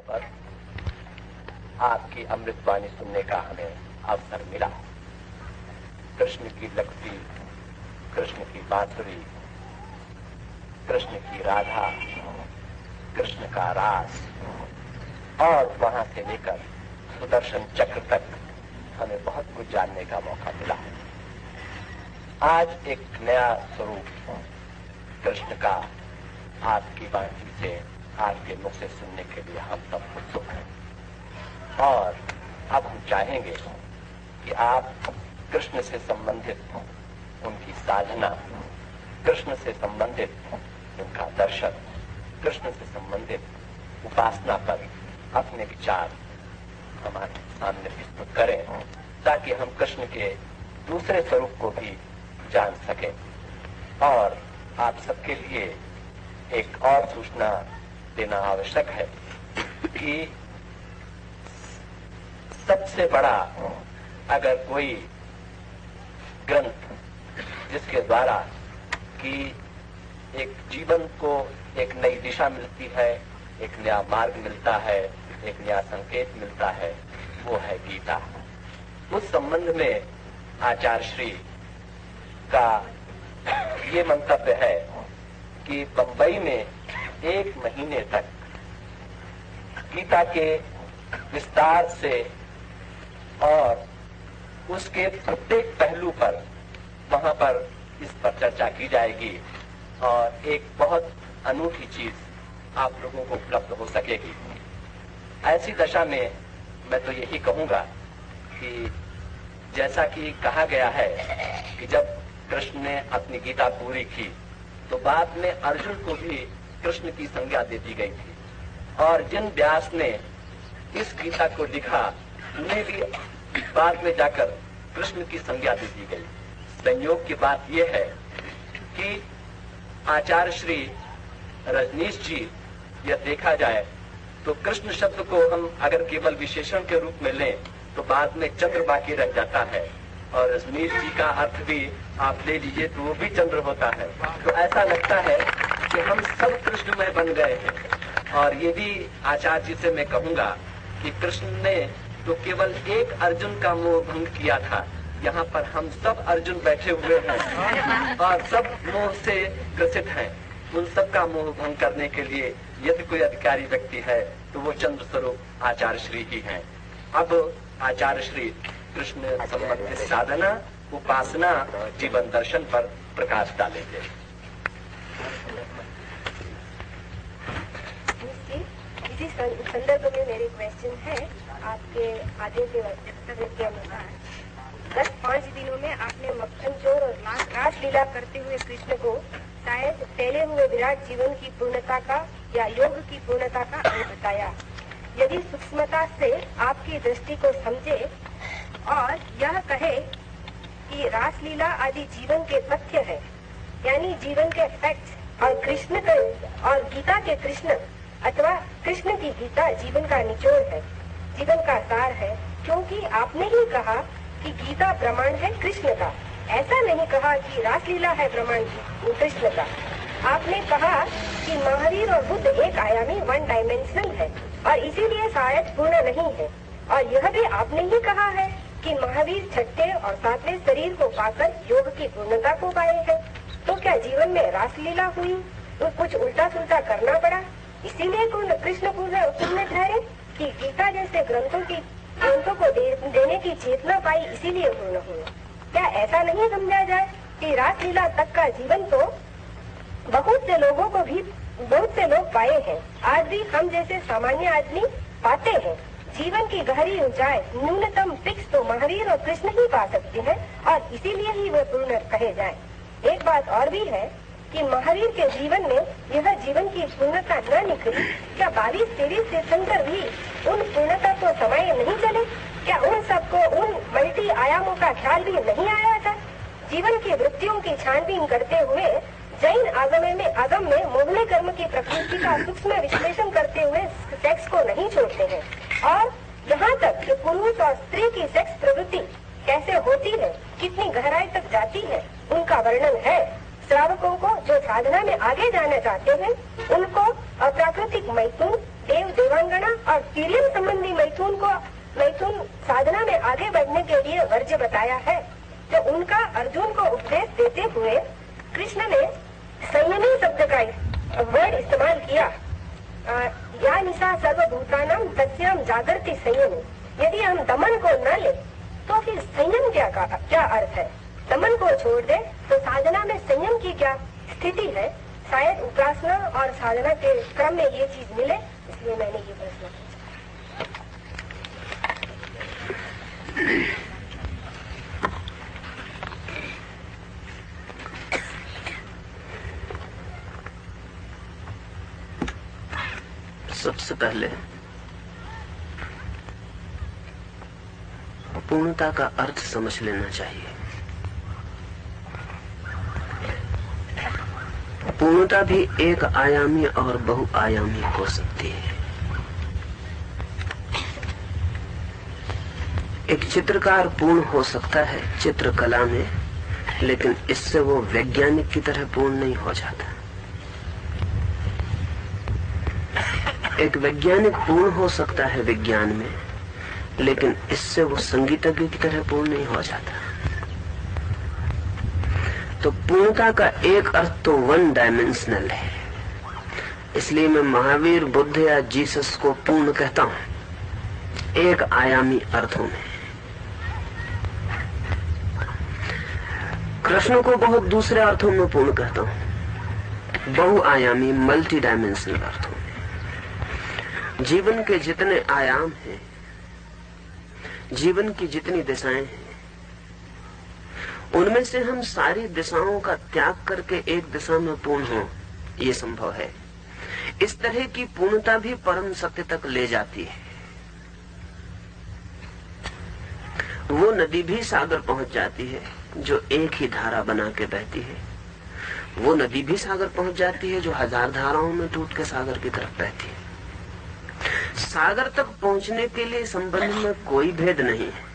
पर आपकी अमृतवाणी सुनने का हमें अवसर मिला। कृष्ण की लकड़ी, कृष्ण की बांसुरी, कृष्ण की राधा, कृष्ण का रास और वहां से लेकर सुदर्शन चक्र तक हमें बहुत कुछ जानने का मौका मिला। आज एक नया स्वरूप कृष्ण का आपकी वाणी से, आपके मुख से सुनने के लिए हम सब उत्सुक हैं और अब हम चाहेंगे कि आप कृष्ण से संबंधित उनकी साधना, कृष्ण से संबंधित उनका दर्शन, कृष्ण से संबंधित उपासना पर अपने विचार हमारे सामने प्रस्तुत करें, ताकि हम कृष्ण के दूसरे स्वरूप को भी जान सकें। और आप सबके लिए एक और सूचना देना आवश्यक है कि सबसे बड़ा अगर कोई ग्रंथ जिसके द्वारा कि एक जीवन को एक नई दिशा मिलती है, एक नया मार्ग मिलता है, एक नया संकेत मिलता है, वो है गीता। उस संबंध में आचार्य श्री का ये मंतव्य है कि बंबई में 1 महीने तक गीता के विस्तार से और उसके प्रत्येक पहलू पर वहां पर इस पर चर्चा की जाएगी और एक बहुत अनूठी चीज आप लोगों को उपलब्ध हो सकेगी। ऐसी दशा में मैं तो यही कहूंगा कि जैसा कि कहा गया है कि जब कृष्ण ने अपनी गीता पूरी की तो बाद में अर्जुन को भी कृष्ण की संज्ञा दे दी गई थी और जिन व्यास ने इस गीता को लिखा उन्हें भी बाद में जाकर कृष्ण की संज्ञा दे दी गई। संयोग की बात यह है कि आचार्य श्री रजनीश जी, यह देखा जाए तो कृष्ण शब्द को हम अगर केवल विशेषण के रूप में लें तो बाद में चंद्र बाकी रह जाता है और रजनीश जी का अर्थ भी आप ले लीजिए तो वो भी चंद्र होता है। तो ऐसा लगता है कि हम सब कृष्णमय बन गए हैं। और ये भी आचार्य जी से मैं कहूंगा कि कृष्ण ने तो केवल एक अर्जुन का मोह भंग किया था, यहाँ पर हम सब अर्जुन बैठे हुए हैं और सब मोह से ग्रसित हैं। उन सब का मोह भंग करने के लिए यदि कोई अधिकारी व्यक्ति है तो वो चंद्र स्वरूप आचार्य श्री ही हैं। अब आचार्य श्री कृष्ण संबंधित साधना, उपासना, जीवन दर्शन पर प्रकाश डालेंगे। इसी संदर्भ में मेरे क्वेश्चन है, आपके आगे के वक्तव्य के अनुसार गत 5 दिनों में आपने मक्खन चोर और रासलीला करते हुए कृष्ण को शायद फैले हुए विराट जीवन की पूर्णता का या योग की पूर्णता का अंग बताया। यदि सूक्ष्मता से आपकी दृष्टि को समझे और यह कहे कि रासलीला आदि जीवन के तथ्य है, यानी जीवन के फैक्ट्स, और कृष्ण के और गीता के कृष्ण अथवा कृष्ण की गीता जीवन का निचोड़ है, जीवन का सार है, क्योंकि आपने ही कहा कि गीता प्रमाण है कृष्ण का। ऐसा नहीं कहा कि रासलीला है प्रमाण कृष्ण का। आपने कहा कि महावीर और बुद्ध एक आयामी, 1 डायमेंशनल है और इसीलिए शायद पूर्ण नहीं है। और यह भी आपने ही कहा है कि महावीर 6ठे और 7वें शरीर को पाकर योग की पूर्णता को पाए हैं। तो क्या जीवन में रासलीला हुई तो कुछ उल्टा सुल्टा करना पड़ा, इसीलिए कृष्ण पूर्ण ठहरे कि गीता जैसे ग्रंथों को देने की चेतना पाई इसीलिए पूर्ण हुआ? क्या ऐसा नहीं समझा जाए कि रासलीला तक का जीवन तो बहुत से लोग पाए हैं, आज भी हम जैसे सामान्य आदमी पाते हैं। जीवन की गहरी ऊंचाई, न्यूनतम फिक्स तो महावीर और कृष्ण ही पा सकते हैं और इसीलिए ही वे पूर्ण कहे जाएं। एक बात और भी है कि महावीर के जीवन में यह जीवन की पूर्णता न निकली, क्या 22-23 तीर्थंकर भी उन पूर्णता को समाये नहीं चले? क्या उन सबको उन मल्टी आयामों का ख्याल भी नहीं आया था? जीवन की वृत्तियों की छानबीन करते हुए जैन आगम में मोहने कर्म की प्रकृति का सूक्ष्म विश्लेषण करते हुए सेक्स को नहीं छोड़ते हैं और यहाँ तक कि पुरुष और स्त्री की सेक्स प्रवृत्ति कैसे होती है, कितनी गहराई तक जाती है, उनका वर्णन है। श्रावकों को जो साधना में आगे जाना चाहते हैं उनको अप्राकृतिक मैथुन देव देवांगना और तिर्यन संबंधी मैथुन साधना में आगे बढ़ने के लिए वर्ज्य बताया है। तो उनका अर्जुन को उपदेश देते हुए कृष्ण ने संयमी शब्द का वर्ड इस्तेमाल किया। या निशा सर्वभूतानां तस्याम जागृति संयमी। यदि हम दमन को न ले तो फिर संयम क्या अर्थ है? दमन को छोड़ दे तो साधना में संयम की क्या स्थिति है? शायद उपासना और साधना के क्रम में ये चीज मिले, इसलिए मैंने ये प्रश्न पूछा। सबसे पहले पूर्णता का अर्थ समझ लेना चाहिए। पूर्णता भी एक आयामी और बहुआयामी हो सकती है। एक चित्रकार पूर्ण हो सकता है चित्रकला में, लेकिन इससे वो वैज्ञानिक की तरह पूर्ण नहीं हो जाता। एक वैज्ञानिक पूर्ण हो सकता है विज्ञान में, लेकिन इससे वो संगीतज्ञ की तरह पूर्ण नहीं हो जाता। तो पूर्णता का एक अर्थ तो वन डायमेंशनल है। इसलिए मैं महावीर, बुद्ध या जीसस को पूर्ण कहता हूं, एक आयामी अर्थों में। कृष्ण को बहुत दूसरे अर्थों में पूर्ण कहता हूं, बहुआयामी मल्टी डायमेंशनल अर्थों में। जीवन के जितने आयाम हैं, जीवन की जितनी दिशाएं हैं, उनमें से हम सारी दिशाओं का त्याग करके एक दिशा में पूर्ण हो, ये संभव है। इस तरह की पूर्णता भी परम सत्य तक ले जाती है। वो नदी भी सागर पहुंच जाती है जो एक ही धारा बना के बहती है। वो नदी भी सागर पहुंच जाती है जो हजार धाराओं में टूट के सागर की तरफ बहती है। सागर तक पहुंचने के लिए संबंध में कोई भेद नहीं है।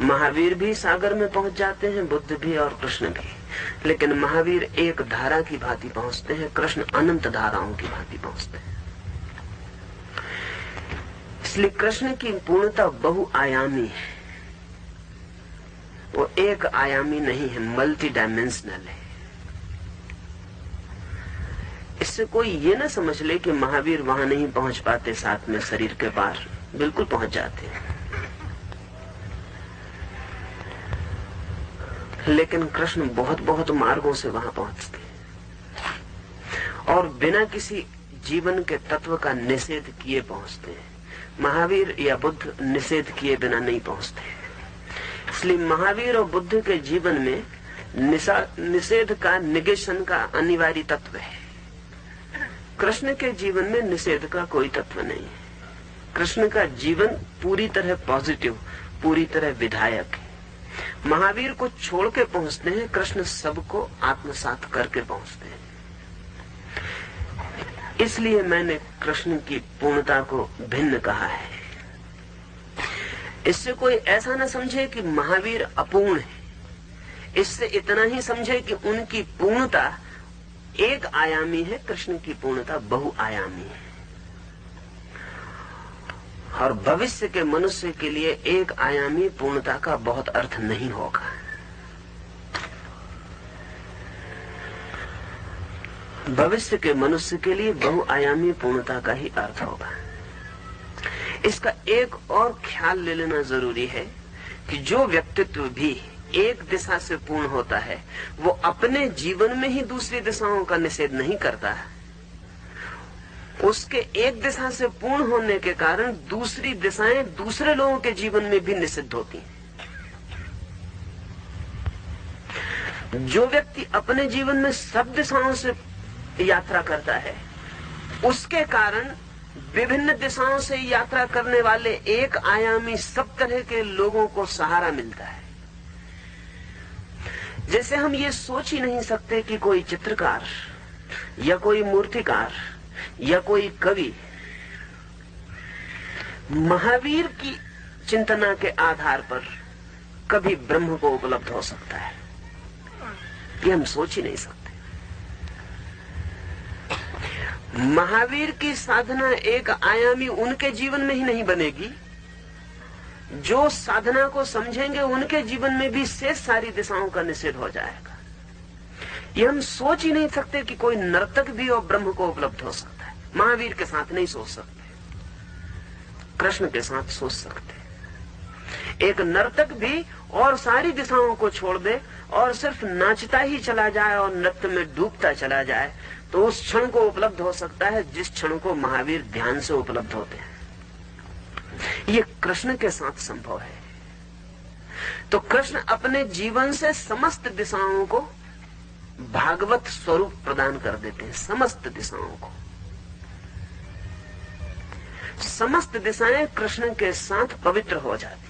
महावीर भी सागर में पहुंच जाते हैं, बुद्ध भी और कृष्ण भी, लेकिन महावीर एक धारा की भांति पहुंचते हैं, कृष्ण अनंत धाराओं की भांति पहुंचते हैं। इसलिए कृष्ण की पूर्णता बहुआयामी है, वो एक आयामी नहीं है, मल्टी डायमेंशनल है। इससे कोई ये ना समझ ले कि महावीर वहां नहीं पहुंच पाते, साथ में शरीर के पार बिल्कुल पहुंच जाते हैं, लेकिन कृष्ण बहुत बहुत मार्गों से वहां पहुंचते हैं और बिना किसी जीवन के तत्व का निषेध किए पहुंचते हैं। महावीर या बुद्ध निषेध किए बिना नहीं पहुंचते। इसलिए महावीर और बुद्ध के जीवन में निषेध का, निगेशन का अनिवार्य तत्व है। कृष्ण के जीवन में निषेध का कोई तत्व नहीं है। कृष्ण का जीवन पूरी तरह पॉजिटिव, पूरी तरह विधायक है। महावीर को छोड़ के पहुंचते हैं, कृष्ण सबको आत्मसात करके पहुंचते हैं। इसलिए मैंने कृष्ण की पूर्णता को भिन्न कहा है। इससे कोई ऐसा न समझे कि महावीर अपूर्ण है। इससे इतना ही समझे कि उनकी पूर्णता एक आयामी है, कृष्ण की पूर्णता बहुआयामी है। और भविष्य के मनुष्य के लिए एक आयामी पूर्णता का बहुत अर्थ नहीं होगा। भविष्य के मनुष्य के लिए बहुआयामी पूर्णता का ही अर्थ होगा। इसका एक और ख्याल ले लेना जरूरी है कि जो व्यक्तित्व भी एक दिशा से पूर्ण होता है, वो अपने जीवन में ही दूसरी दिशाओं का निषेध नहीं करता है। उसके एक दिशा से पूर्ण होने के कारण दूसरी दिशाएं दूसरे लोगों के जीवन में भी निषिद्ध होती हैं। जो व्यक्ति अपने जीवन में सब दिशाओं से यात्रा करता है, उसके कारण विभिन्न दिशाओं से यात्रा करने वाले एक आयामी सब तरह के लोगों को सहारा मिलता है। जैसे हम ये सोच ही नहीं सकते कि कोई चित्रकार या कोई मूर्तिकार या कोई कवि महावीर की चिंतना के आधार पर कभी ब्रह्म को उपलब्ध हो सकता है, ये हम सोच ही नहीं सकते। महावीर की साधना एक आयामी उनके जीवन में ही नहीं बनेगी, जो साधना को समझेंगे उनके जीवन में भी शेष सारी दिशाओं का निषेध हो जाएगा। ये हम सोच ही नहीं सकते कि कोई नर्तक भी और ब्रह्म को उपलब्ध हो सकता है। महावीर के साथ नहीं सोच सकते, कृष्ण के साथ सोच सकते। एक नर्तक भी और सारी दिशाओं को छोड़ दे और सिर्फ नाचता ही चला जाए और नृत्य में डूबता चला जाए तो उस क्षण को उपलब्ध हो सकता है जिस क्षण को महावीर ध्यान से उपलब्ध होते हैं। ये कृष्ण के साथ संभव है। तो कृष्ण अपने जीवन से समस्त दिशाओं को भागवत स्वरूप प्रदान कर देते हैं। समस्त दिशाओं को, समस्त दिशाएं कृष्ण के साथ पवित्र हो जाती।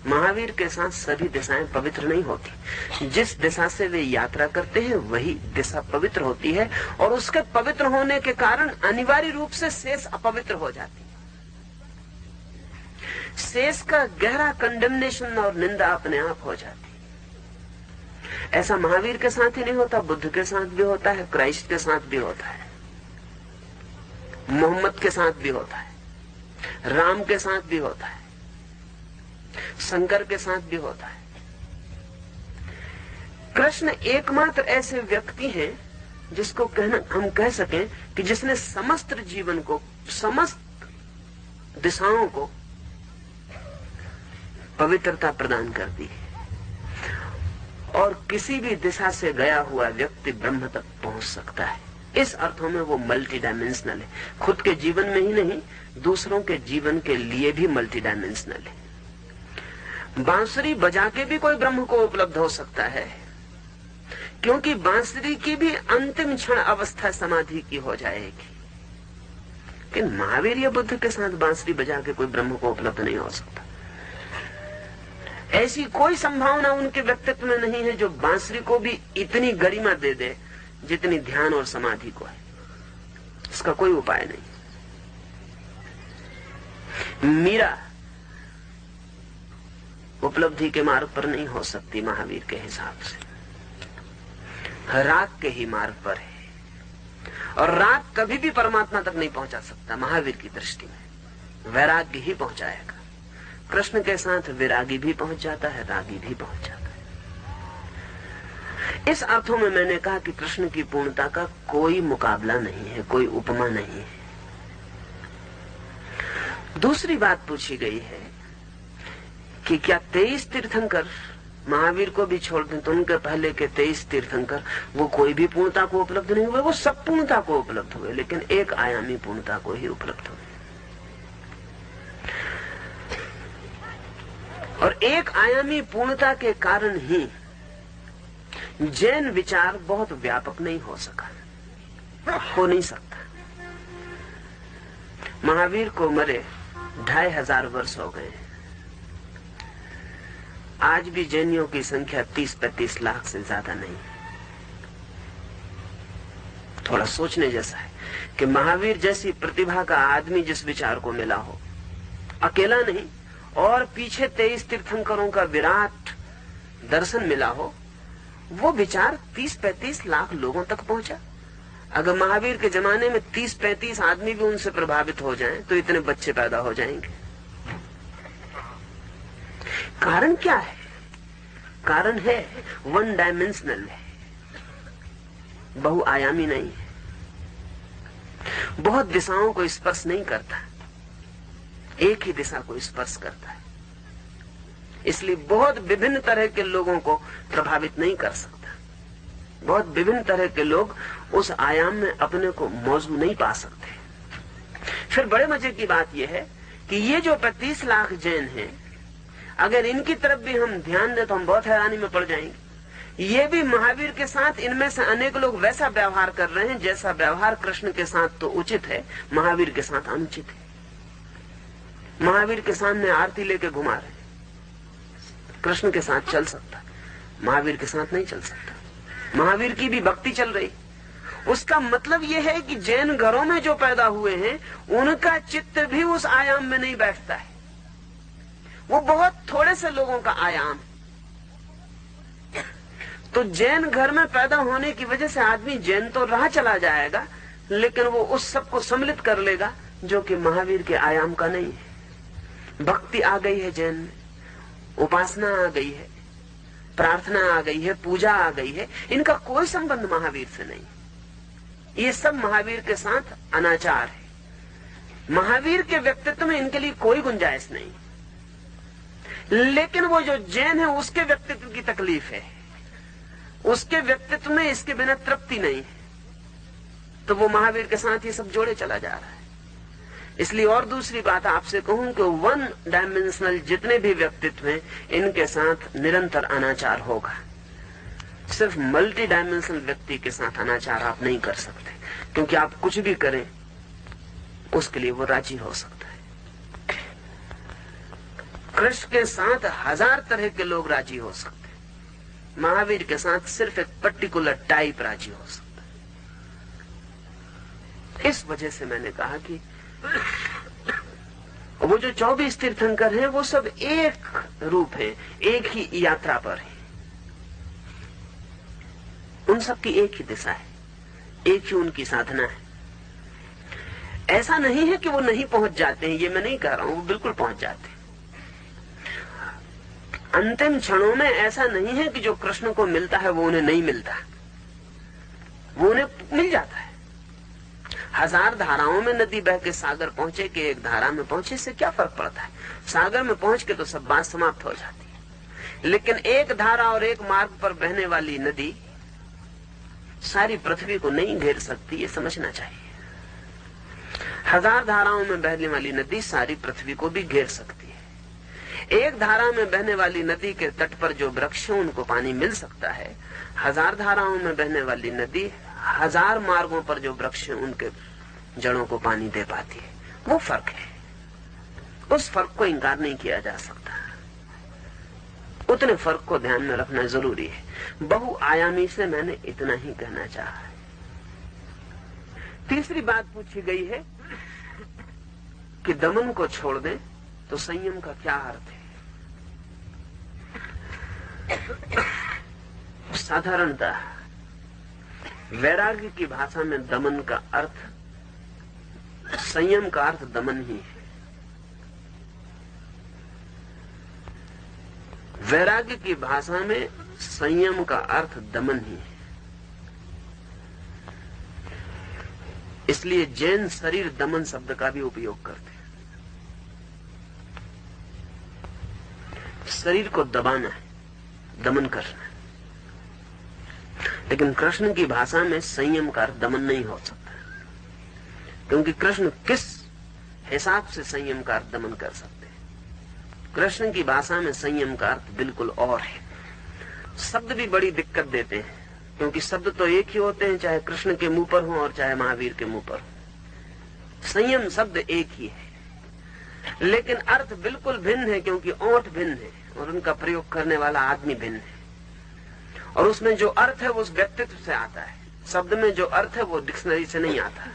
महावीर के साथ सभी दिशाएं पवित्र नहीं होती। जिस दिशा से वे यात्रा करते हैं वही दिशा पवित्र होती है और उसके पवित्र होने के कारण अनिवार्य रूप से शेष अपवित्र हो जाती है। शेष का गहरा कंडेमनेशन और निंदा अपने आप हो जाती है। ऐसा महावीर के साथ ही नहीं होता, बुद्ध के साथ भी होता है, क्राइस्ट के साथ भी होता है, मोहम्मद के साथ भी होता है, राम के साथ भी होता है, शंकर के साथ भी होता है। कृष्ण एकमात्र ऐसे व्यक्ति हैं जिसको हम कह सकें कि जिसने समस्त जीवन को, समस्त दिशाओं को पवित्रता प्रदान कर दी है और किसी भी दिशा से गया हुआ व्यक्ति ब्रह्म तक पहुंच सकता है। इस अर्थों में वो मल्टी डायमेंशनल है। खुद के जीवन में ही नहीं, दूसरों के जीवन के लिए भी मल्टी डायमेंशनल है। बांसुरी बजा के भी कोई ब्रह्म को उपलब्ध हो सकता है, क्योंकि बांसुरी की भी अंतिम क्षण अवस्था समाधि की हो जाएगी। लेकिन महावीर या बुद्ध के साथ बांसुरी बजा के कोई ब्रह्म को उपलब्ध नहीं हो सकता। ऐसी कोई संभावना उनके व्यक्तित्व में नहीं है जो बांसुरी को भी इतनी गरिमा दे दे जितनी ध्यान और समाधि को है। इसका कोई उपाय नहीं। मीरा उपलब्धि के मार्ग पर नहीं हो सकती महावीर के हिसाब से, राग के ही मार्ग पर है। और राग कभी भी परमात्मा तक नहीं पहुंचा सकता। महावीर की दृष्टि में वैराग्य ही पहुंचाएगा। कृष्ण के साथ विरागी भी पहुंच जाता है, रागी भी पहुंच जाता है। इस अर्थों में मैंने कहा कि कृष्ण की पूर्णता का कोई मुकाबला नहीं है, कोई उपमा नहीं है। दूसरी बात पूछी गई है कि क्या 23 तीर्थंकर महावीर को भी छोड़ दें तो उनके पहले के 23 तीर्थंकर वो कोई भी पूर्णता को उपलब्ध नहीं हुए। वो सब पूर्णता को उपलब्ध हुए, लेकिन एक आयामी पूर्णता को ही उपलब्ध हुए। और एक आयामी पूर्णता के कारण ही जैन विचार बहुत व्यापक नहीं हो सका, हो नहीं सकता। महावीर को मरे 2500 वर्ष हो गए। आज भी जैनियों की संख्या 30-35 लाख से ज्यादा नहीं। थोड़ा सोचने जैसा है कि महावीर जैसी प्रतिभा का आदमी जिस विचार को मिला हो, अकेला नहीं, और पीछे 23 तीर्थंकरों का विराट दर्शन मिला हो, वो विचार 30-35 लाख लोगों तक पहुंचा। अगर महावीर के जमाने में 30-35 आदमी भी उनसे प्रभावित हो जाएं, तो इतने बच्चे पैदा हो जाएंगे। कारण क्या है? कारण है वन डायमेंशनल है, बहुआयामी नहीं है, बहुत दिशाओं को स्पर्श नहीं करता, एक ही दिशा को स्पर्श करता है। इसलिए बहुत विभिन्न तरह के लोगों को प्रभावित नहीं कर सकता। बहुत विभिन्न तरह के लोग उस आयाम में अपने को मौजूद नहीं पा सकते। फिर बड़े मजे की बात यह है कि ये जो 35 लाख जैन हैं, अगर इनकी तरफ भी हम ध्यान दें तो हम बहुत हैरानी में पड़ जाएंगे। ये भी महावीर के साथ इनमें से अनेक लोग वैसा व्यवहार कर रहे हैं जैसा व्यवहार कृष्ण के साथ तो उचित है, महावीर के साथ अनुचित है। महावीर के सामने आरती लेके घुमा रहे, कृष्ण के साथ चल सकता, महावीर के साथ नहीं चल सकता। महावीर की भी भक्ति चल रही। उसका मतलब यह है कि जैन घरों में जो पैदा हुए हैं उनका चित्त भी उस आयाम में नहीं बैठता है। वो बहुत थोड़े से लोगों का आयाम है। तो जैन घर में पैदा होने की वजह से आदमी जैन तो रहा चला जाएगा, लेकिन वो उस सब को सम्मिलित कर लेगा जो कि महावीर के आयाम का नहीं है। भक्ति आ गई है जैन में, उपासना आ गई है, प्रार्थना आ गई है, पूजा आ गई है, इनका कोई संबंध महावीर से नहीं। ये सब महावीर के साथ अनाचार है। महावीर के व्यक्तित्व में इनके लिए कोई गुंजाइश नहीं। लेकिन वो जो जैन है उसके व्यक्तित्व की तकलीफ है, उसके व्यक्तित्व में इसके बिना तृप्ति नहीं है, तो वो महावीर के साथ ये सब जोड़े चला जा रहा है। इसलिए और दूसरी बात आपसे कहूं कि वन डायमेंशनल जितने भी व्यक्तित्व हैं इनके साथ निरंतर अनाचार होगा। सिर्फ मल्टी डायमेंशनल व्यक्ति के साथ अनाचार आप नहीं कर सकते, क्योंकि आप कुछ भी करें उसके लिए वो राजी हो सकता है। कृष्ण के साथ 1000 तरह के लोग राजी हो सकते हैं, महावीर के साथ सिर्फ एक पर्टिकुलर टाइप राजी हो सकता है। इस वजह से मैंने कहा कि वो जो 24 तीर्थंकर हैं वो सब एक रूप है, एक ही यात्रा पर है, उन सब की एक ही दिशा है, एक ही उनकी साधना है। ऐसा नहीं है कि वो नहीं पहुंच जाते हैं, ये मैं नहीं कह रहा हूं, वो बिल्कुल पहुंच जाते हैं। अंतिम क्षणों में ऐसा नहीं है कि जो कृष्ण को मिलता है वो उन्हें नहीं मिलता, वो उन्हें मिल जाता है। 1000 धाराओं में नदी बह के सागर पहुंचे कि एक धारा में पहुंचे, से क्या फर्क पड़ता है? सागर में पहुंच के तो सब बात समाप्त हो जाती है। लेकिन एक धारा और एक मार्ग पर बहने वाली नदी सारी पृथ्वी को नहीं घेर सकती, ये समझना चाहिए। 1000 धाराओं में बहने वाली नदी सारी पृथ्वी को भी घेर सकती है। एक धारा में बहने वाली नदी के तट पर जो वृक्ष हैं उनको पानी मिल सकता है। 1000 धाराओं में बहने वाली नदी 1000 मार्गों पर जो वृक्ष हैं उनके जड़ों को पानी दे पाती है। वो फर्क है, उस फर्क को इंकार नहीं किया जा सकता। उतने फर्क को ध्यान में रखना जरूरी है। बहुआयामी से मैंने इतना ही कहना चाहा है। तीसरी बात पूछी गई है कि दमन को छोड़ दें तो संयम का क्या अर्थ है? साधारणतः वैराग्य की भाषा में दमन का अर्थ, संयम का अर्थ दमन ही है। वैराग्य की भाषा में संयम का अर्थ दमन ही है। इसलिए जैन शरीर दमन शब्द का भी उपयोग करते हैं। शरीर को दबाना है, दमन करना है। लेकिन कृष्ण की भाषा में संयम का अर्थ दमन नहीं हो सकता, क्योंकि कृष्ण किस हिसाब से संयम का अर्थ दमन कर सकते हैं? कृष्ण की भाषा में संयम का अर्थ बिल्कुल और है। शब्द भी बड़ी दिक्कत देते हैं, क्योंकि शब्द तो एक ही होते हैं, चाहे कृष्ण के मुंह पर हो और चाहे महावीर के मुंह पर हो। संयम शब्द एक ही है, लेकिन अर्थ बिल्कुल भिन्न है, क्योंकि ओंठ भिन्न है और उनका प्रयोग करने वाला आदमी भिन्न है। और उसमें जो अर्थ है वो उस व्यक्तित्व से आता है। शब्द में जो अर्थ है वो डिक्शनरी से नहीं आता।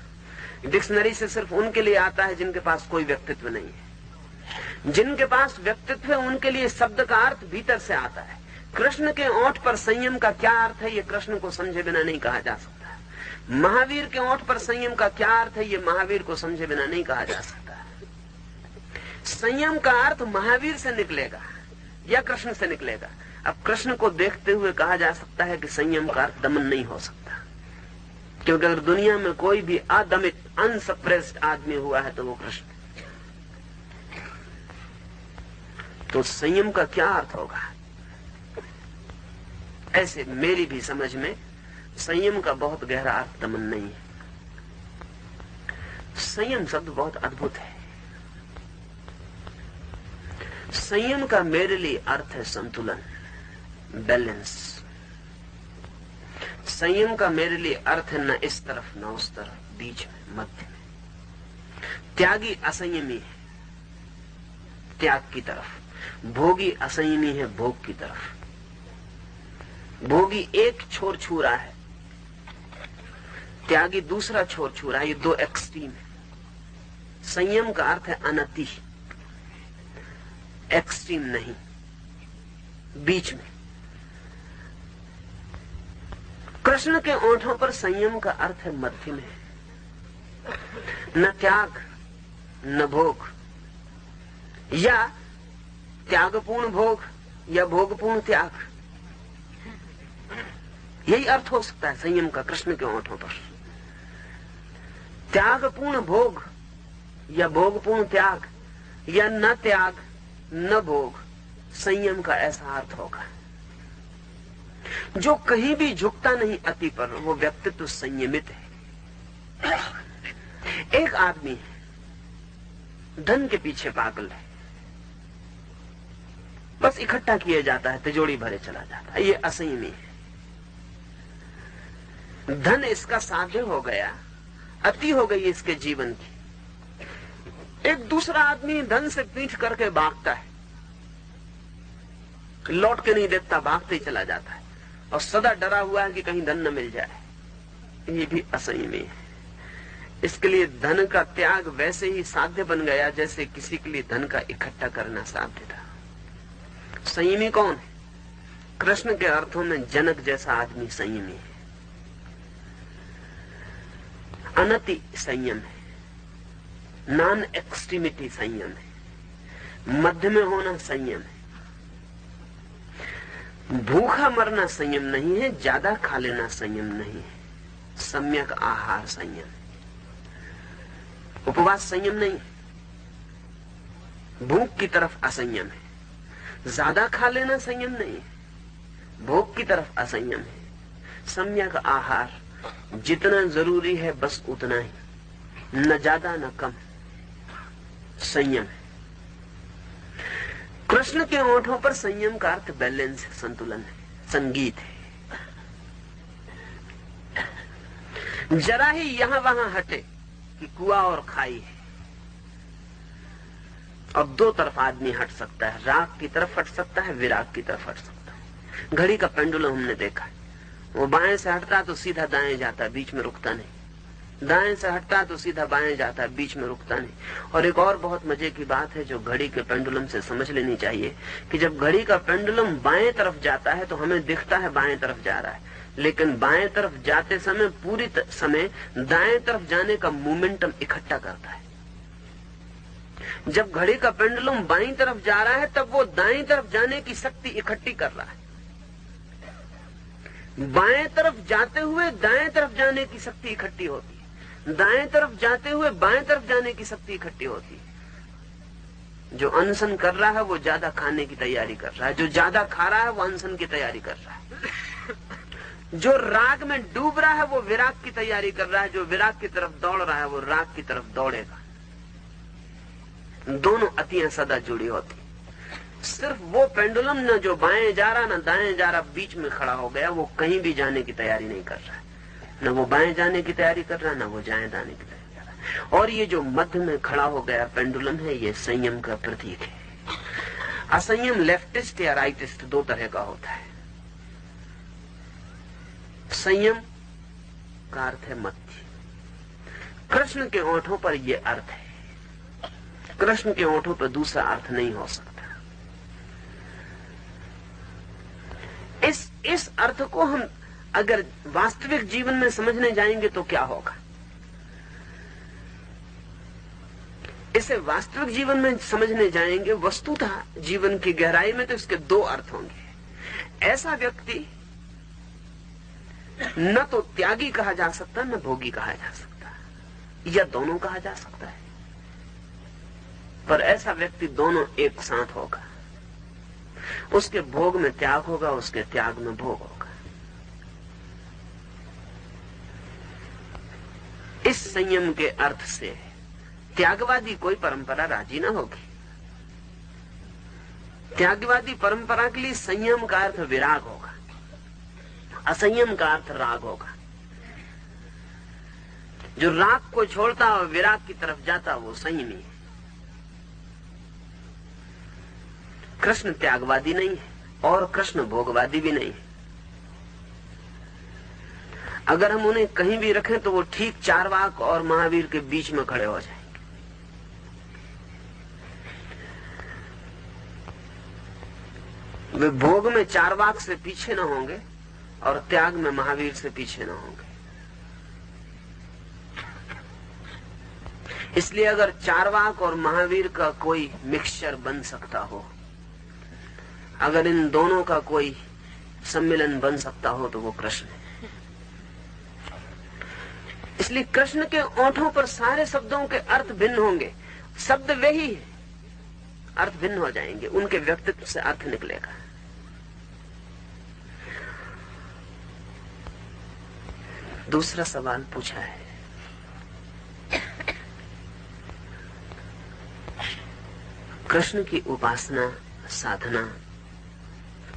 डिक्शनरी से सिर्फ उनके लिए आता है जिनके पास कोई व्यक्तित्व नहीं है। जिनके पास व्यक्तित्व है उनके लिए शब्द का अर्थ भीतर से आता है। कृष्ण के ओंठ पर संयम का क्या अर्थ है ये कृष्ण को समझे बिना नहीं कहा जा सकता। महावीर के ओंठ पर संयम का क्या अर्थ है ये महावीर को समझे बिना नहीं कहा जा सकता। संयम का अर्थ महावीर से निकलेगा या कृष्ण से निकलेगा। अब कृष्ण को देखते हुए कहा जा सकता है कि संयम का अर्थ दमन नहीं हो सकता, क्योंकि अगर दुनिया में कोई भी अदमित अनसप्रेस्ड आदमी हुआ है तो वो कृष्ण। तो संयम का क्या अर्थ होगा? ऐसे मेरी भी समझ में संयम का बहुत गहरा अर्थ दमन नहीं है। संयम शब्द बहुत अद्भुत है। संयम का मेरे लिए अर्थ है संतुलन, बैलेंस। संयम का मेरे लिए अर्थ है न इस तरफ न उस तरफ, बीच में, मध्य में। त्यागी असंयमी है त्याग की तरफ, भोगी असंयमी है भोग की तरफ। भोगी एक छोर छू रहा है, त्यागी दूसरा छोर छू रहा है। ये दो एक्सट्रीम है। संयम का अर्थ है अनति, एक्सट्रीम नहीं, बीच में। कृष्ण के ओंठों पर संयम का अर्थ है मध्य में। न त्याग न भोग, या त्यागपूर्ण भोग या भोगपूर्ण त्याग, यही अर्थ हो सकता है संयम का कृष्ण के ओंठों पर। त्यागपूर्ण भोग या भोगपूर्ण त्याग, या न त्याग न भोग, संयम का ऐसा अर्थ होगा। जो कहीं भी झुकता नहीं अति पर, वो व्यक्तित्व संयमित है। एक आदमी धन के पीछे पागल है, बस इकट्ठा किया जाता है, तिजोरी भरे चला जाता है, ये असंयमी है। धन इसका साध्य हो गया, अति हो गई इसके जीवन की। एक दूसरा आदमी धन से पीठ करके भागता है, लौट के नहीं देखता, भागते ही चला जाता है और सदा डरा हुआ है कि कहीं धन न मिल जाए। ये भी असंयमी है। इसके लिए धन का त्याग वैसे ही साध्य बन गया जैसे किसी के लिए धन का इकट्ठा करना साध्य था। संयमी कौन है? कृष्ण के अर्थों में जनक जैसा आदमी संयमी है। अनति संयम है, नॉन एक्सट्रीमिटी संयम है, मध्य में होना संयम है। भूखा मरना संयम नहीं है, ज्यादा खा लेना संयम नहीं है, सम्यक आहार संयम है। उपवास संयम नहीं है, भूख की तरफ असंयम है। ज्यादा खा लेना संयम नहीं है, भोग की तरफ असंयम है। सम्यक आहार, जितना जरूरी है बस उतना ही, न ज्यादा न कम, संयम है। कृष्ण के ओंठों पर संयम का अर्थ बैलेंस है, संतुलन है, संगीत है। जरा ही यहां वहां हटे कि कुआं और खाई है। अब दो तरफ आदमी हट सकता है, राग की तरफ हट सकता है, विराग की तरफ हट सकता है। घड़ी का पेंडुलम हमने देखा है, वो बाएं से हटता है तो सीधा दाएं जाता है, बीच में रुकता नहीं। दाएं से हटता है तो सीधा बाएं जाता है, बीच में रुकता नहीं। और एक और बहुत मजे की बात है जो घड़ी के पेंडुलम से समझ लेनी चाहिए कि जब घड़ी का पेंडुलम बाएं तरफ जाता है तो हमें दिखता है बाएं तरफ जा रहा है, लेकिन बाएं तरफ जाते समय पूरी समय दाएं तरफ जाने का मोमेंटम इकट्ठा करता है। जब घड़ी का पेंडुलम बाईं तरफ जा रहा है तब वो दाएं तरफ जाने की शक्ति इकट्ठी कर रहा है। बाएं तरफ जाते हुए दाएं तरफ जाने की शक्ति इकट्ठी होती है, दाएं तरफ जाते हुए बाएं तरफ जाने की शक्ति इकट्ठी होती है। जो अनशन कर रहा है वो ज्यादा खाने की तैयारी कर रहा है, जो ज्यादा खा रहा है वो अनशन की तैयारी कर रहा है। जो राग में डूब रहा है वो विराग की तैयारी कर रहा है, जो विराग की तरफ दौड़ रहा है वो राग की तरफ दौड़ेगा। दोनों अतियां सदा जुड़ी होती। सिर्फ वो पेंडुलम न जो बाएं जा रहा न दाएं जा रहा, बीच में खड़ा हो गया, वो कहीं भी जाने की तैयारी नहीं कर रहा है। न वो बाएं जाने की तैयारी कर रहा, न वो जाएं जाने की तैयारी कर रहा। और ये जो मध्य में खड़ा हो गया पेंडुलम है, ये संयम का प्रतीक है। असंयम लेफ्टिस्ट या राइटिस्ट दो तरह का होता है। संयम का अर्थ है मध्य। कृष्ण के ओंठों पर यह अर्थ है, कृष्ण के ओंठों पर दूसरा अर्थ नहीं हो सकता। इस अर्थ को हम अगर वास्तविक जीवन में समझने जाएंगे तो क्या होगा? इसे वास्तविक जीवन में समझने जाएंगे, वस्तुतः जीवन की गहराई में, तो इसके दो अर्थ होंगे। ऐसा व्यक्ति न तो त्यागी कहा जा सकता, न भोगी कहा जा सकता, या दोनों कहा जा सकता है। पर ऐसा व्यक्ति दोनों एक साथ होगा। उसके भोग में त्याग होगा, उसके त्याग में भोग होगा। इस संयम के अर्थ से त्यागवादी कोई परंपरा राजी न होगी। त्यागवादी परंपरा के लिए संयम का अर्थ विराग होगा, असंयम का अर्थ राग होगा। जो राग को छोड़ता और विराग की तरफ जाता वो संयमी है। कृष्ण त्यागवादी नहीं है और कृष्ण भोगवादी भी नहीं है। अगर हम उन्हें कहीं भी रखें तो वो ठीक चारवाक और महावीर के बीच में खड़े हो जाएंगे। वे भोग में चारवाक से पीछे न होंगे और त्याग में महावीर से पीछे न होंगे। इसलिए अगर चार्वाक और महावीर का कोई मिक्सचर बन सकता हो, अगर इन दोनों का कोई सम्मिलन बन सकता हो तो वो कृष्ण है। इसलिए कृष्ण के ओंठों पर सारे शब्दों के अर्थ भिन्न होंगे, शब्द वही है, अर्थ भिन्न हो जाएंगे, उनके व्यक्तित्व से अर्थ निकलेगा। दूसरा सवाल पूछा है, कृष्ण की उपासना साधना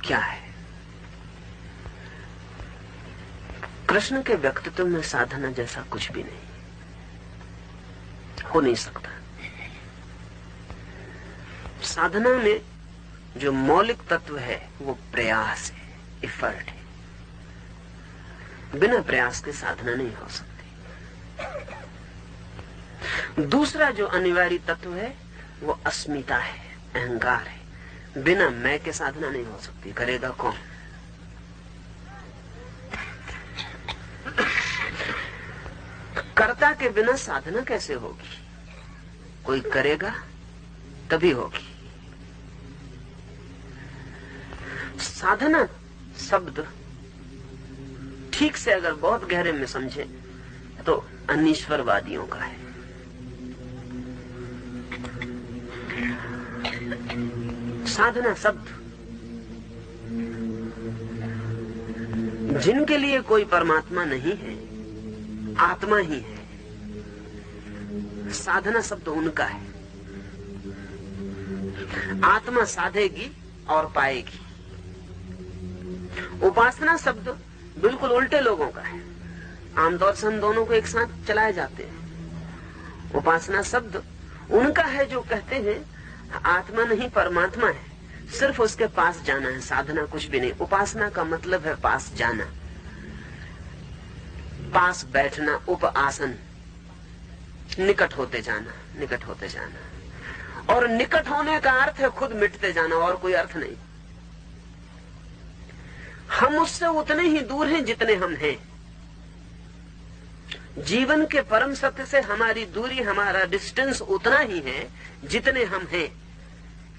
क्या है? कृष्ण के व्यक्तित्व में साधना जैसा कुछ भी नहीं, हो नहीं सकता। साधना में जो मौलिक तत्व है वो प्रयास है, एफर्ट है। बिना प्रयास के साधना नहीं हो सकती। दूसरा जो अनिवार्य तत्व है वो अस्मिता है, अहंकार है। बिना मैं के साधना नहीं हो सकती। करेगा कौन? कर्ता के बिना साधना कैसे होगी? कोई करेगा तभी होगी। साधना शब्द ठीक से अगर बहुत गहरे में समझे तो अनीश्वरवादियों का है। साधना शब्द जिनके लिए कोई परमात्मा नहीं है, आत्मा ही है, साधना शब्द उनका है। आत्मा साधेगी और पाएगी। उपासना शब्द बिल्कुल उल्टे लोगों का है। आमतौर से हम दोनों को एक साथ चलाए जाते हैं। उपासना शब्द उनका है जो कहते हैं आत्मा नहीं परमात्मा है, सिर्फ उसके पास जाना है, साधना कुछ भी नहीं। उपासना का मतलब है पास जाना, पास बैठना, उपआसन, निकट होते जाना, निकट होते जाना। और निकट होने का अर्थ है खुद मिटते जाना, और कोई अर्थ नहीं। हम उससे उतने ही दूर हैं जितने हम हैं। जीवन के परम सत्य से हमारी दूरी, हमारा डिस्टेंस उतना ही है जितने हम हैं।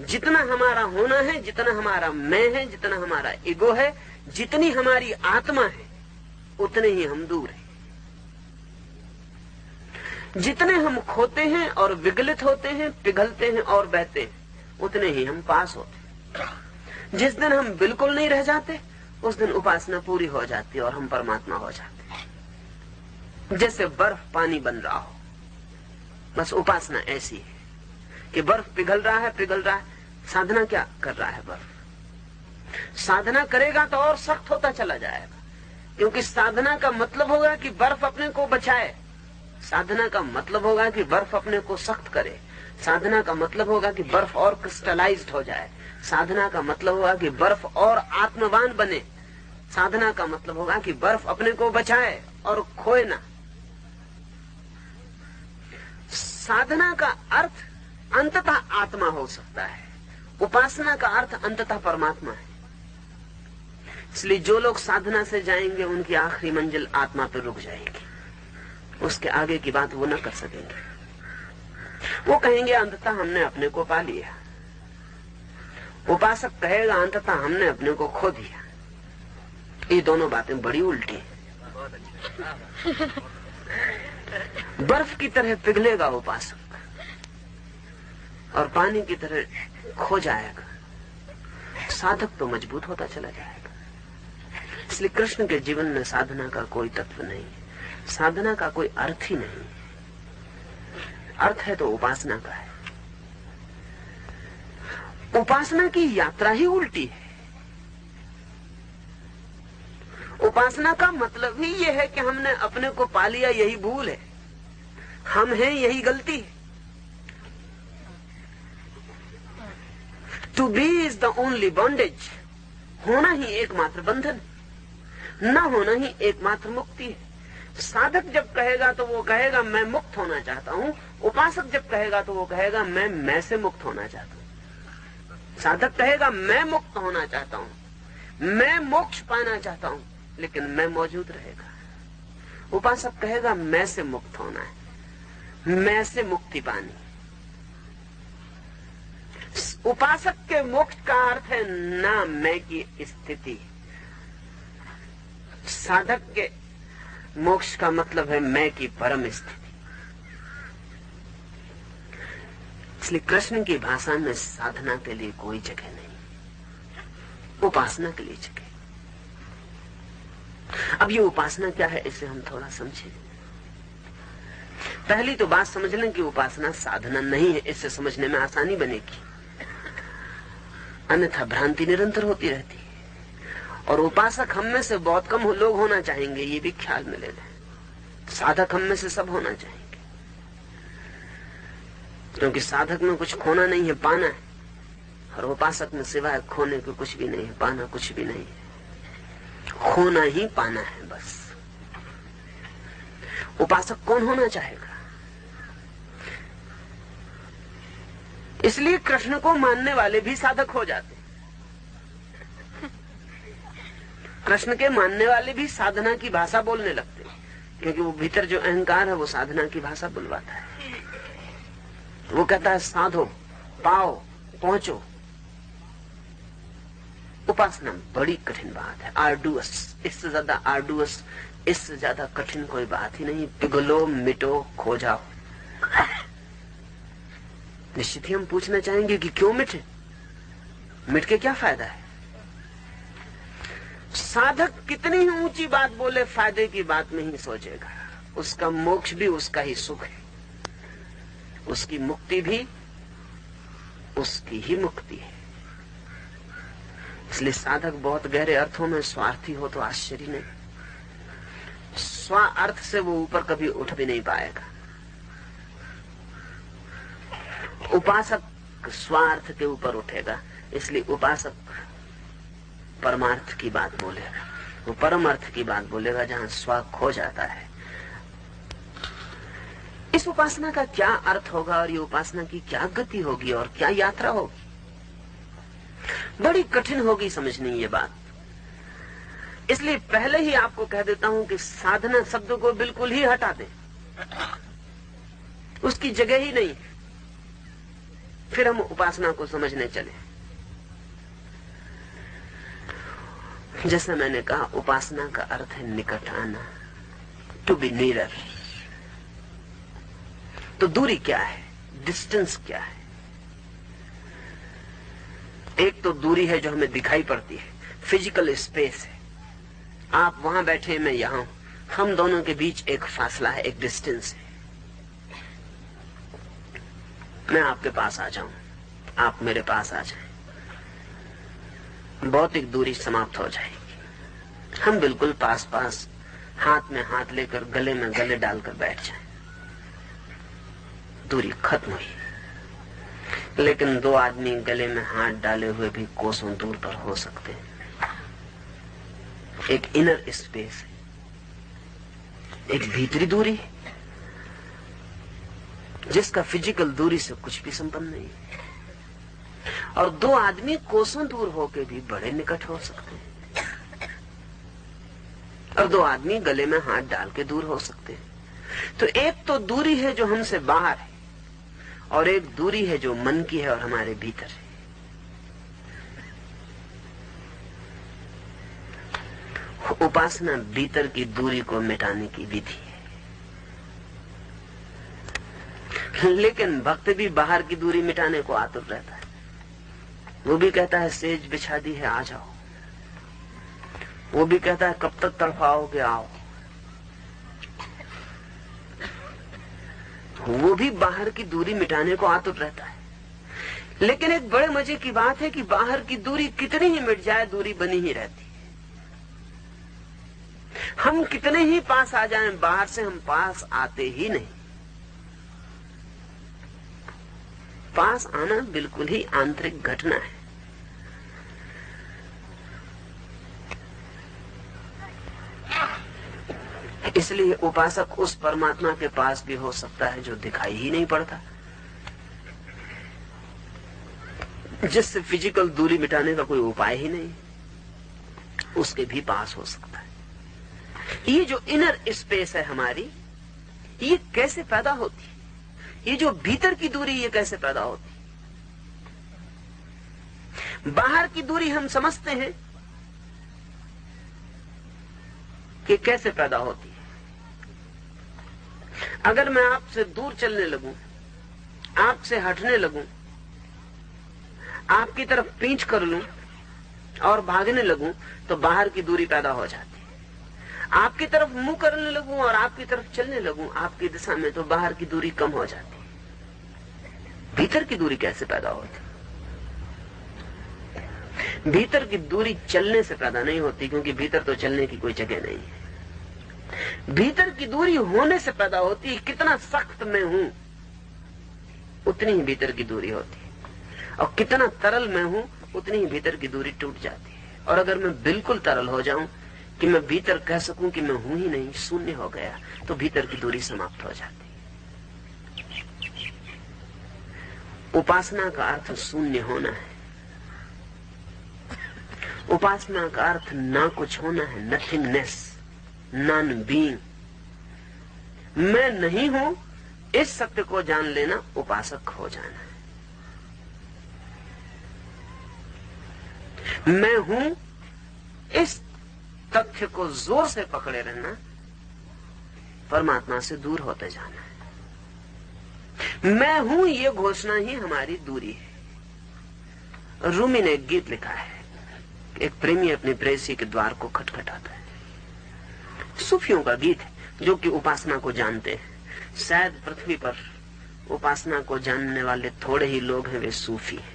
जितना हमारा होना है, जितना हमारा मैं है, जितना हमारा ईगो है, जितनी हमारी आत्मा है, उतने ही हम दूर हैं। जितने हम खोते हैं और विगलित होते हैं, पिघलते हैं और बहते हैं, उतने ही हम पास होते हैं। जिस दिन हम बिल्कुल नहीं रह जाते, उस दिन उपासना पूरी हो जाती है और हम परमात्मा हो जाते हैं। जैसे बर्फ पानी बन रहा हो, बस उपासना ऐसी है कि बर्फ पिघल रहा है, पिघल रहा है। साधना क्या कर रहा है बर्फ? साधना करेगा तो और सख्त होता चला जाएगा, क्योंकि साधना का मतलब होगा कि बर्फ अपने को बचाए। साधना का मतलब होगा कि बर्फ अपने को सख्त करे। साधना का मतलब होगा कि बर्फ और क्रिस्टलाइज्ड हो जाए। साधना का मतलब होगा कि बर्फ और आत्मवान बने। साधना का मतलब होगा कि बर्फ अपने को बचाए और खोए ना। साधना का अर्थ अंततः आत्मा हो सकता है, उपासना का अर्थ अंततः परमात्मा है। इसलिए जो लोग साधना से जाएंगे उनकी आखिरी मंजिल आत्मा पर रुक जाएगी। उसके आगे की बात वो न कर सकेंगे। वो कहेंगे अंततः हमने अपने को पा लिया। उपासक कहेगा अंततः हमने अपने को खो दिया। ये दोनों बातें बड़ी उल्टी हैं। बर्फ की तरह पिघलेगा उपासक और पानी की तरह खो जाएगा। साधक तो मजबूत होता चला जाएगा। इसलिए कृष्ण के जीवन में साधना का कोई तत्व नहीं, साधना का कोई अर्थ ही नहीं। अर्थ है तो उपासना का है। उपासना की यात्रा ही उल्टी है। उपासना का मतलब ही यह है कि हमने अपने को पा लिया, यही भूल है। हम हैं, यही गलती है। To be is the only bondage. होना ही एकमात्र बंधन, न होना ही एकमात्र मुक्ति है। साधक जब कहेगा तो वो कहेगा मैं मुक्त होना चाहता हूं। उपासक जब कहेगा तो वो कहेगा मैं से मुक्त होना चाहता हूं। साधक कहेगा मैं मुक्त होना चाहता हूं, मैं मोक्ष पाना चाहता हूं, लेकिन मैं मौजूद रहेगा। उपासक कहेगा मैं से मुक्त होना है, मैं से मुक्ति पानी। उपासक के मोक्ष का अर्थ है ना मैं की स्थिति। साधक के मोक्ष का मतलब है मैं की परम स्थिति। इसलिए कृष्ण की भाषा में साधना के लिए कोई जगह नहीं, उपासना के लिए जगह। अब ये उपासना क्या है, इसे हम थोड़ा समझें। पहली तो बात समझ लें कि उपासना साधना नहीं है, इससे समझने में आसानी बनेगी, अन्यथा भ्रांति निरंतर होती रहती है। और उपासक हम में से बहुत कम लोग होना चाहेंगे, ये भी ख्याल में ले लें। साधक हम में से सब होना चाहेंगे, क्योंकि साधक में कुछ खोना नहीं है, पाना है। और उपासक में सिवाय खोने को कुछ भी नहीं है, पाना कुछ भी नहीं है, खोना ही पाना है बस। उपासक कौन होना चाहेगा? इसलिए कृष्ण को मानने वाले भी साधक हो जाते। कृष्ण के मानने वाले भी साधना की भाषा बोलने लगते, क्योंकि वो भीतर जो अहंकार है वो साधना की भाषा बुलवाता है। वो कहता है साधो, पाओ, पहुंचो। उपासना बड़ी कठिन बात है, आर्डुअस। इससे ज्यादा आर्डुअस, इससे ज्यादा कठिन कोई बात ही नहीं। पिघलो, मिटो, खो जाओ। निश्चित ही हम पूछना चाहेंगे कि क्यों मिटे, मिट के क्या फायदा है? साधक कितनी ही ऊंची बात बोले, फायदे की बात नहीं सोचेगा। उसका मोक्ष भी उसका ही सुख है, उसकी मुक्ति भी उसकी ही मुक्ति है। इसलिए साधक बहुत गहरे अर्थों में स्वार्थी हो तो आश्चर्य नहीं। स्वार्थ से वो ऊपर कभी उठ भी नहीं पाएगा। उपासक स्वार्थ के ऊपर उठेगा, इसलिए उपासक परमार्थ की बात बोलेगा, वो परम अर्थ की बात बोलेगा, जहां स्व खो जाता है। इस उपासना का क्या अर्थ होगा और ये उपासना की क्या गति होगी और क्या यात्रा होगी, बड़ी कठिन होगी समझनी ये बात। इसलिए पहले ही आपको कह देता हूं कि साधना शब्द को बिल्कुल ही हटा दें, उसकी जगह ही नहीं, फिर हम उपासना को समझने चले। जैसा मैंने कहा, उपासना का अर्थ है निकट आना, टू बी नियर। तो दूरी क्या है, डिस्टेंस क्या है? एक तो दूरी है जो हमें दिखाई पड़ती है, फिजिकल स्पेस है। आप वहां बैठे, मैं यहां हूं, हम दोनों के बीच एक फासला है, एक डिस्टेंस है। मैं आपके पास आ जाऊं, आप मेरे पास आ जाएं, भौतिक दूरी समाप्त हो जाएगी। हम बिल्कुल पास पास हाथ में हाथ लेकर, गले में गले डालकर बैठ जाएं, दूरी खत्म हुई। लेकिन दो आदमी गले में हाथ डाले हुए भी कोसों दूर पर हो सकते हैं। एक इनर स्पेस है, एक भीतरी दूरी है, जिसका फिजिकल दूरी से कुछ भी संबंध नहीं है। और दो आदमी कोसों दूर होके भी बड़े निकट हो सकते हैं, और दो आदमी गले में हाथ डाल के दूर हो सकते हैं। तो एक तो दूरी है जो हमसे बाहर है, और एक दूरी है जो मन की है और हमारे भीतर है। उपासना भीतर की दूरी को मिटाने की विधि है। लेकिन भक्त भी बाहर की दूरी मिटाने को आतुर रहता है। वो भी कहता है सेज बिछा दी है, आ जाओ। वो भी कहता है कब तक तड़पाओगे, आओ। वो भी बाहर की दूरी मिटाने को आतुर रहता है। लेकिन एक बड़े मजे की बात है कि बाहर की दूरी कितनी ही मिट जाए, दूरी बनी ही रहती है। हम कितने ही पास आ जाएं, बाहर से हम पास आते ही नहीं। पास आना बिल्कुल ही आंतरिक घटना है। इसलिए उपासक उस परमात्मा के पास भी हो सकता है जो दिखाई ही नहीं पड़ता, जिससे फिजिकल दूरी मिटाने का कोई उपाय ही नहीं, उसके भी पास हो सकता है। ये जो इनर स्पेस है हमारी, ये कैसे पैदा होती है? ये जो भीतर की दूरी ये कैसे पैदा होती? बाहर की दूरी हम समझते हैं कि कैसे पैदा होती है। अगर मैं आपसे दूर चलने लगूं, आपसे हटने लगूं, आपकी तरफ पींछ कर लूं और भागने लगूं तो बाहर की दूरी पैदा हो जाती है। आपकी तरफ मुंह करने लगूं और आपकी तरफ चलने लगूं आपकी दिशा में तो बाहर की दूरी कम हो जाती है। भीतर की दूरी कैसे पैदा होती? भीतर की दूरी चलने से पैदा नहीं होती, क्योंकि भीतर तो चलने की कोई जगह नहीं है। भीतर की दूरी होने से पैदा होती है। कितना सख्त मैं हूं उतनी ही भीतर की दूरी होती है, और कितना तरल मैं हूं उतनी ही भीतर की दूरी टूट जाती है। और अगर मैं बिल्कुल तरल हो जाऊं कि मैं भीतर कह सकूं कि मैं हूं ही नहीं, शून्य हो गया, तो भीतर की दूरी समाप्त हो जाती है। उपासना का अर्थ शून्य होना है। उपासना का अर्थ ना कुछ होना है, नथिंगनेस, नॉन बीइंग। मैं नहीं हूं इस सत्य को जान लेना उपासक हो जाना है। मैं हूं इस तथ्य को जोर से पकड़े रहना परमात्मा से दूर होते जाना है। मैं हूं ये घोषणा ही हमारी दूरी है। रूमी ने एक गीत लिखा है, एक प्रेमी अपनी प्रेयसी के द्वार को खटखटाता है। सूफियों का गीत है जो कि उपासना को जानते हैं। शायद पृथ्वी पर उपासना को जानने वाले थोड़े ही लोग हैं, वे सूफी हैं।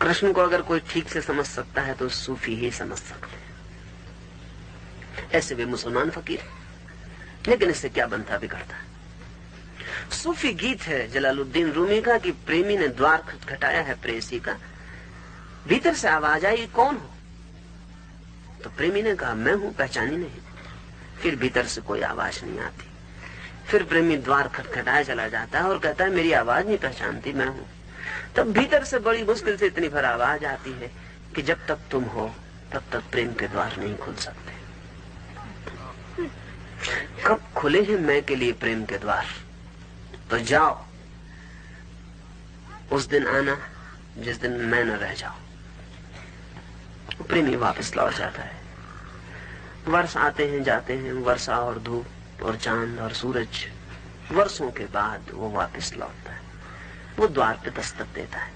कृष्ण को अगर कोई ठीक से समझ सकता है तो सूफी ही समझ सकते हैं। ऐसे वे मुसलमान फकीर हैं, लेकिन इससे क्या बनता बिगड़ता। सूफी गीत है जलालुद्दीन रूमी का कि प्रेमी ने द्वार खटखटाया है प्रेयसी का, भीतर से आवाज आई, कौन हो? तो प्रेमी ने कहा, मैं हूं, पहचानी नहीं। फिर भीतर से कोई आवाज नहीं आती। फिर प्रेमी द्वार खटखटाया चला जाता है और कहता है, मेरी आवाज नहीं पहचानती, मैं हूं। तब भीतर से बड़ी मुश्किल से इतनी भर आवाज आती है कि जब तक तुम हो तब तक प्रेम के द्वार नहीं खुल सकते। कब खुले हैं मैं के लिए प्रेम के द्वार? तो जाओ, उस दिन आना जिस दिन मैं न रह जाऊं। प्रेमी वापस लौट जाता है। वर्ष आते हैं जाते हैं, वर्षा और धूप और चांद और सूरज, वर्षों के बाद वो वापस लौटता है। वो द्वार पे दस्तक देता है।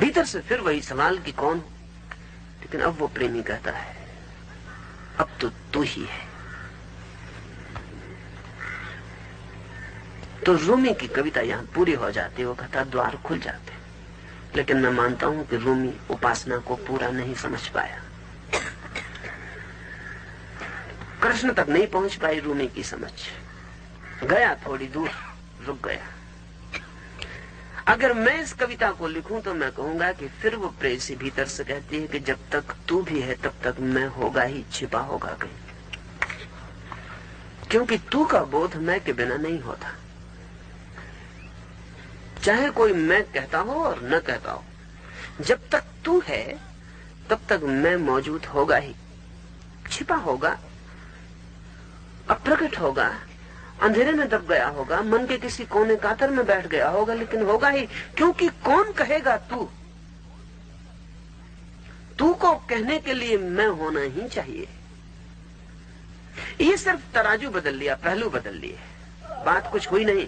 भीतर से फिर वही सवाल कि कौन हो? लेकिन अब वो प्रेमी कहता है, अब तो तू ही है। तो रूमी की कविता यहां पूरी हो जाती है। वो कहता द्वार खुल जाते, लेकिन मैं मानता हूं कि रूमी उपासना को पूरा नहीं समझ पाया। कृष्ण तक नहीं पहुंच पाई रूमी की समझ। गया थोड़ी दूर, रुक गया। अगर मैं इस कविता को लिखूं तो मैं कहूंगा कि फिर वो प्रेयसी भीतर से कहती है कि जब तक तू भी है तब तक मैं होगा ही, छिपा होगा कहीं, क्योंकि तू का बोध मैं के बिना नहीं होता। चाहे कोई मैं कहता हो और न कहता हो, जब तक तू है तब तक मैं मौजूद होगा ही, छिपा होगा, अप्रकट होगा, अंधेरे में दब गया होगा, मन के किसी कोने कातर में बैठ गया होगा, लेकिन होगा ही। क्योंकि कौन कहेगा तू? तू को कहने के लिए मैं होना ही चाहिए। ये सिर्फ तराजू बदल लिया, पहलू बदल लिए, बात कुछ हुई नहीं,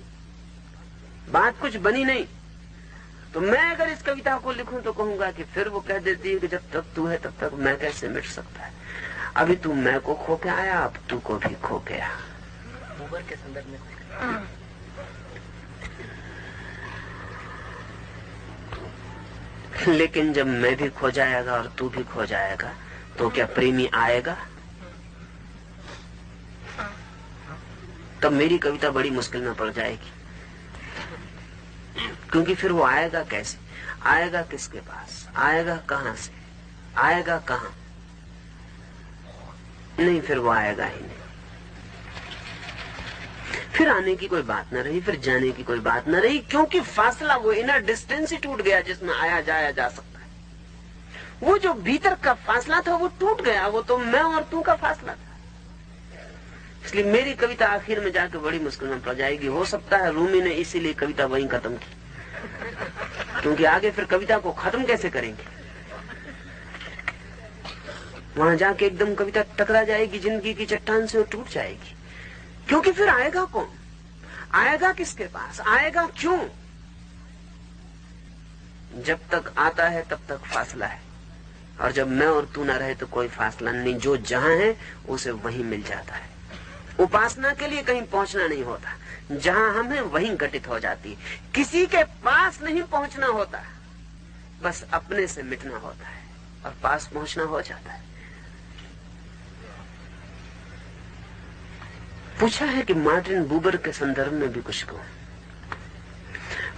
बात कुछ बनी नहीं। तो मैं अगर इस कविता को लिखूं तो कहूंगा कि फिर वो कह देती है कि जब तक तू है तब तक मैं कैसे मिट सकता है। अभी तू मैं को खो के आया, अब तू को भी खो गया। ऊबर के संदर्भ में लेकिन जब मैं भी खो जाएगा और तू भी खो जाएगा तो क्या प्रेमी आएगा? तब मेरी कविता बड़ी मुश्किल में पड़ जाएगी, क्योंकि फिर वो आएगा कैसे? आएगा किसके पास? आएगा कहां से? आएगा कहां? नहीं, फिर वो आएगा ही नहीं। फिर आने की कोई बात न रही, फिर जाने की कोई बात न रही, क्योंकि फासला, वो इनर डिस्टेंस ही टूट गया जिसमें आया जाया जा सकता है। वो जो भीतर का फासला था वो टूट गया, वो तो मैं और तू का फासला था। इसलिए मेरी कविता आखिर में जाकर बड़ी मुश्किल में पड़ जाएगी। हो सकता है रूमी ने इसीलिए कविता वहीं खत्म की, क्योंकि आगे फिर कविता को खत्म कैसे करेंगे। वहां जाके एकदम कविता टकरा जाएगी जिंदगी की चट्टान से और टूट जाएगी। क्योंकि फिर आएगा कौन, आएगा किसके पास, आएगा क्यों? जब तक आता है तब तक फासला है, और जब मैं और तू ना रहे तो कोई फासला नहीं। जो जहां है उसे वहीं मिल जाता है। उपासना के लिए कहीं पहुंचना नहीं होता, जहां हम हैं वहीं घटित हो जाती है। किसी के पास नहीं पहुंचना होता, बस अपने से मिटना होता है और पास पहुंचना हो जाता है। पूछा है कि मार्टिन बूबर के संदर्भ में भी कुछ कहूं।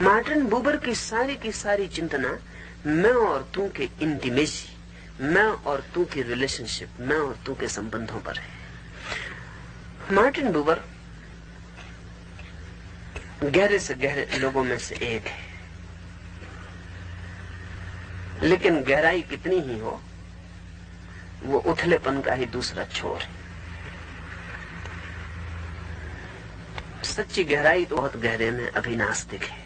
मार्टिन बूबर की सारी चिंतना मैं और तू के इंटीमेसी, मैं और तू की रिलेशनशिप, मैं और तू के संबंधों पर है। मार्टिन बूबर गहरे से गहरे लोगों में से एक है, लेकिन गहराई कितनी ही हो, वो उथलेपन का ही दूसरा छोर है। सच्ची गहराई तो बहुत गहरे में अभी नास्तिक है,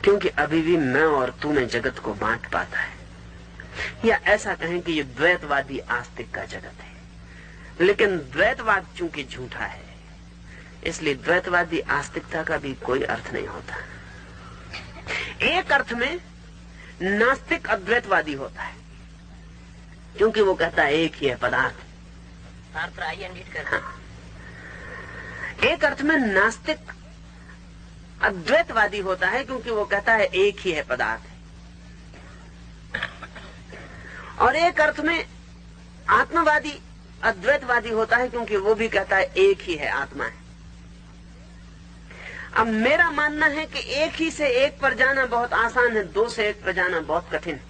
क्योंकि अभी भी मैं और तू में जगत को बांट पाता है। या ऐसा कहें कि ये द्वैतवादी आस्तिक का जगत है, लेकिन द्वैतवाद चूंकि झूठा है, इसलिए द्वैतवादी आस्तिकता का भी कोई अर्थ नहीं होता। एक अर्थ में नास्तिक अद्वैतवादी होता है, क्योंकि वो कहता है एक ही है पदार्थ। हाँ। एक अर्थ में नास्तिक अद्वैतवादी होता है, क्योंकि वो कहता है एक ही है पदार्थ। और एक अर्थ में आत्मवादी अद्वैतवादी होता है, क्योंकि वो भी कहता है एक ही है, आत्मा है। अब मेरा मानना है कि एक ही से एक पर जाना बहुत आसान है, दो से एक पर जाना बहुत कठिन है।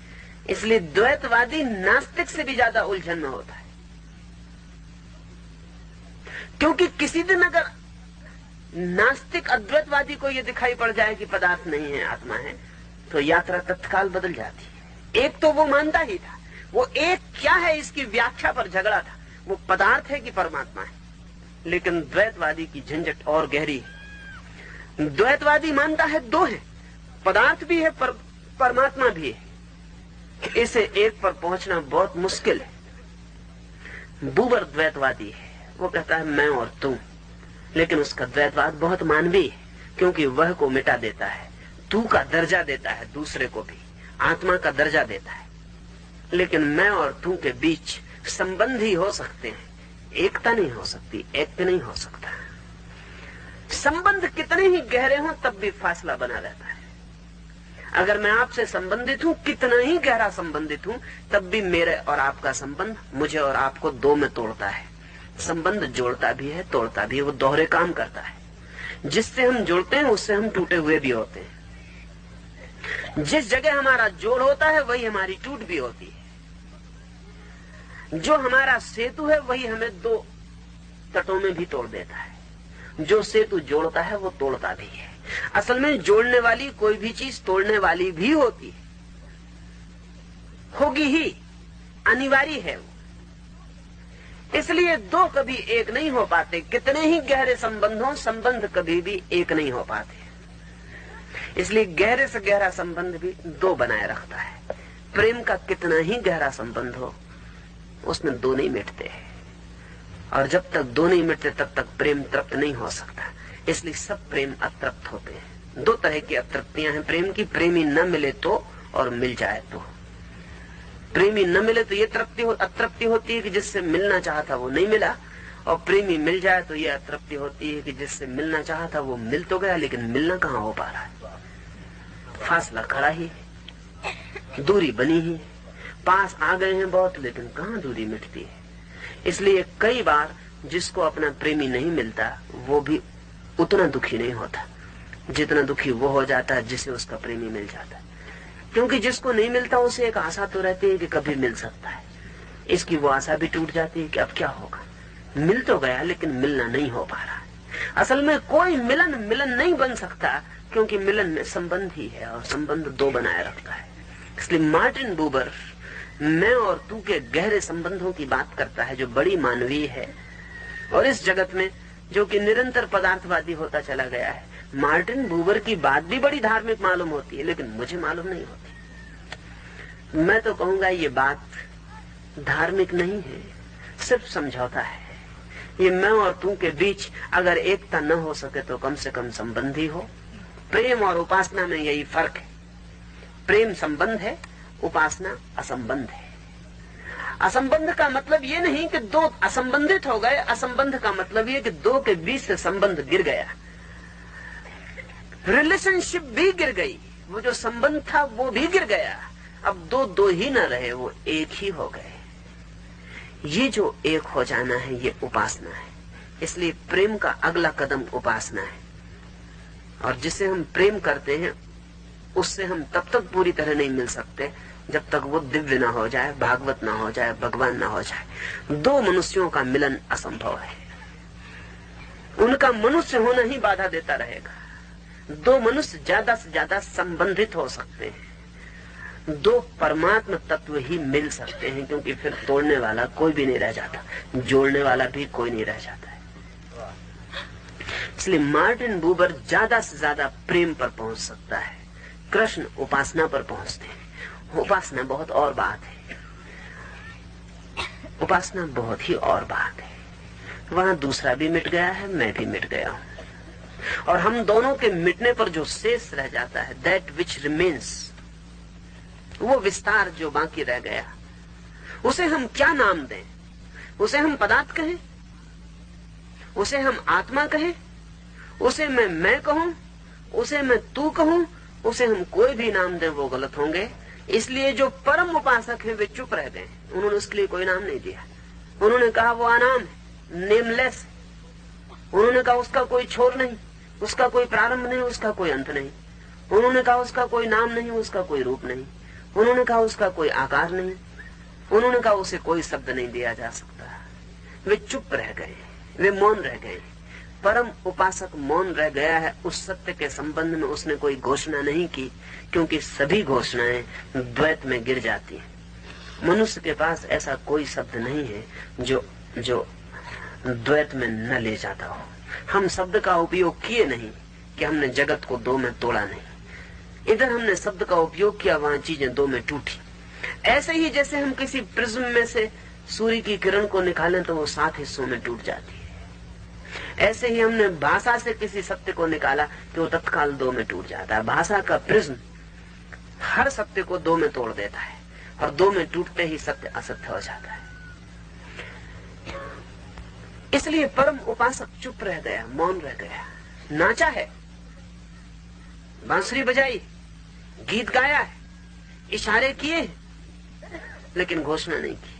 इसलिए द्वैतवादी नास्तिक से भी ज्यादा उलझन में होता है, क्योंकि किसी दिन अगर नास्तिक अद्वैतवादी को यह दिखाई पड़ जाए कि पदार्थ नहीं है, आत्मा है, तो यात्रा तत्काल बदल जाती है। एक तो वो मानता ही था, वो एक क्या है इसकी व्याख्या पर झगड़ा था, वो पदार्थ है कि परमात्मा है। लेकिन द्वैतवादी की झंझट और गहरी है। द्वैतवादी मानता है दो है, पदार्थ भी है परमात्मा भी है। इसे एक पर पहुंचना बहुत मुश्किल है। बूबर द्वैतवादी है, वो कहता है मैं और तू, लेकिन उसका द्वैतवाद बहुत मानवीय है, क्योंकि वह को मिटा देता है, तू का दर्जा देता है, दूसरे को भी आत्मा का दर्जा देता है। लेकिन मैं और तू के बीच संबंध ही हो सकते हैं, एकता नहीं हो सकती, ऐक्य नहीं हो सकता। संबंध कितने ही गहरे हों तब भी फासला बना रहता है। अगर मैं आपसे संबंधित हूं, कितना ही गहरा संबंधित हूं, तब भी मेरे और आपका संबंध मुझे और आपको दो में तोड़ता है। संबंध जोड़ता भी है, तोड़ता भी है, वो दोहरे काम करता है। जिससे हम जुड़ते हैं उससे हम टूटे हुए भी होते हैं। जिस जगह हमारा जोड़ होता है वही हमारी टूट भी होती है। जो हमारा सेतु है वही हमें दो तटों में भी तोड़ देता है। जो सेतु जोड़ता है वो तोड़ता भी है। असल में जोड़ने वाली कोई भी चीज तोड़ने वाली भी होती है, होगी ही, अनिवार्य है वो। इसलिए दो कभी एक नहीं हो पाते। कितने ही गहरे संबंध हो, संबंध कभी भी एक नहीं हो पाते। इसलिए गहरे से गहरा संबंध भी दो बनाए रखता है। प्रेम का कितना ही गहरा संबंध हो, उसमें दो नहीं मिटते, और जब तक दो नहीं मिटते तब तक प्रेम तृप्त नहीं हो सकता। इसलिए सब प्रेम अतृप्त होते हैं। दो तरह की अतृप्तियां हैं प्रेम की। प्रेमी न मिले तो, और मिल जाए तो। प्रेमी न मिले तो ये अतृप्ति होती है कि जिससे मिलना चाहा था वो नहीं मिला, और प्रेमी मिल जाए तो ये अतृप्ति होती है कि जिससे मिलना चाहा था वो मिल तो गया, लेकिन मिलना कहाँ हो पा रहा है। फासला खड़ा ही, दूरी बनी ही, पास आ गए हैं बहुत, लेकिन कहाँ दूरी मिटती है। इसलिए कई बार जिसको अपना प्रेमी नहीं मिलता वो भी उतना दुखी नहीं होता जितना दुखी वो हो जाता है जिसे उसका प्रेमी मिल जाता है। क्योंकि जिसको नहीं मिलता उसे एक आशा तो रहती है कि कभी मिल सकता है। इसकी वो आशा भी टूट जाती है कि अब क्या होगा। मिल तो गया लेकिन मिलना नहीं हो पा रहा है। असल में कोई मिलन नहीं बन सकता, क्योंकि मिलन में संबंध ही है, और संबंध दो बनाए रखता है। इसलिए मार्टिन बूबर मैं और तू के गहरे संबंधों की बात करता है, जो बड़ी मानवीय है। और इस जगत में जो कि निरंतर पदार्थवादी होता चला गया है, मार्टिन बूबर की बात भी बड़ी धार्मिक मालूम होती है, लेकिन मुझे मालूम नहीं होती। मैं तो कहूंगा ये बात धार्मिक नहीं है, सिर्फ समझौता है। ये मैं और तू के बीच अगर एकता न हो सके तो कम से कम संबंधी हो। प्रेम और उपासना में यही फर्क है। प्रेम संबंध है, उपासना असंबंध है। असंबंध का मतलब ये नहीं कि दो असंबंधित हो गए, असंबंध का मतलब ये कि दो के बीच से संबंध गिर गया, रिलेशनशिप भी गिर गई, वो जो संबंध था वो भी गिर गया। अब दो ही न रहे, वो एक ही हो गए। ये जो एक हो जाना है ये उपासना है। इसलिए प्रेम का अगला कदम उपासना है। और जिसे हम प्रेम करते हैं उससे हम तब तक पूरी तरह नहीं मिल सकते जब तक वो दिव्य ना हो जाए, भागवत ना हो जाए, भगवान ना हो जाए। दो मनुष्यों का मिलन असंभव है, उनका मनुष्य होना ही बाधा देता रहेगा। दो मनुष्य ज्यादा से ज्यादा संबंधित हो सकते हैं, दो परमात्मा तत्व ही मिल सकते हैं, क्योंकि फिर तोड़ने वाला कोई भी नहीं रह जाता, जोड़ने वाला भी कोई नहीं रह जाता है। इसलिए मार्टिन बूबर ज्यादा से ज्यादा प्रेम पर पहुंच सकता है, कृष्ण उपासना पर पहुंचते हैं। उपासना बहुत और बात है, उपासना बहुत ही और बात है। वहां दूसरा भी मिट गया है, मैं भी मिट गया हूं, और हम दोनों के मिटने पर जो शेष रह जाता है, दैट विच रिमेन्स, वो विस्तार जो बाकी रह गया, उसे हम क्या नाम दें? उसे हम पदार्थ कहें, उसे हम आत्मा कहें, उसे मैं कहूं, उसे मैं तू कहूं, उसे हम कोई भी नाम दें वो गलत होंगे। इसलिए जो परम उपासक हैं वे चुप रह गए, उन्होंने उसके लिए कोई नाम नहीं दिया। उन्होंने कहा वो अनाम है, नेमलेस। उन्होंने कहा उसका कोई छोर नहीं, उसका कोई प्रारंभ नहीं, उसका कोई अंत नहीं। उन्होंने कहा उसका कोई नाम नहीं, उसका कोई रूप नहीं। उन्होंने कहा उसका कोई आकार नहीं। उन्होंने कहा उसे कोई शब्द नहीं दिया जा सकता। वे चुप रह गए, वे मौन रह गए। परम उपासक मौन रह गया है। उस सत्य के संबंध में उसने कोई घोषणा नहीं की, क्योंकि सभी घोषणाएं द्वैत में गिर जाती हैं। मनुष्य के पास ऐसा कोई शब्द नहीं है जो द्वैत में न ले जाता हो। हम शब्द का उपयोग किए नहीं कि हमने जगत को दो में तोड़ा नहीं। इधर हमने शब्द का उपयोग किया, वहां चीजें दो में टूटी। ऐसे ही जैसे हम किसी प्रिज्म में से सूर्य की किरण को निकालें तो वो 7 हिस्सों में टूट जाती है, ऐसे ही हमने भाषा से किसी सत्य को निकाला तो वो तत्काल 2 में टूट जाता है। भाषा का प्रिज्म हर सत्य को 2 में तोड़ देता है, और 2 में टूटते ही सत्य असत्य हो जाता है। इसलिए परम उपासक चुप रह गया, मौन रह गया। नाचा है, बांसुरी बजाई, गीत गाया है, इशारे किए, लेकिन घोषणा नहीं की।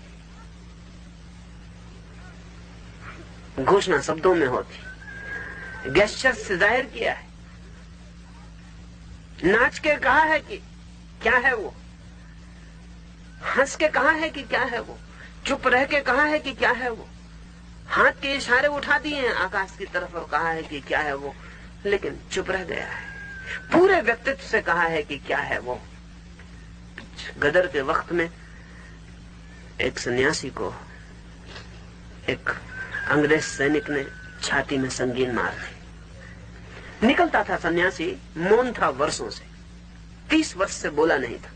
घोषणा शब्दों में होती, गेस्चर से जाहिर किया है, नाच के कहा है कि क्या है वो, हंस के कहा है कि क्या है वो, चुप रह के कहा है कि क्या है वो, हाथ के इशारे उठा दिए हैं आकाश की तरफ और कहा है कि क्या है वो, लेकिन चुप रह गया है। पूरे व्यक्तित्व से कहा है कि क्या है वो। गदर के वक्त में एक सन्यासी को एक अंग्रेज सैनिक ने छाती में संगीन मार दी। निकलता था सन्यासी, मौन था वर्षों से, 30 वर्ष से बोला नहीं था।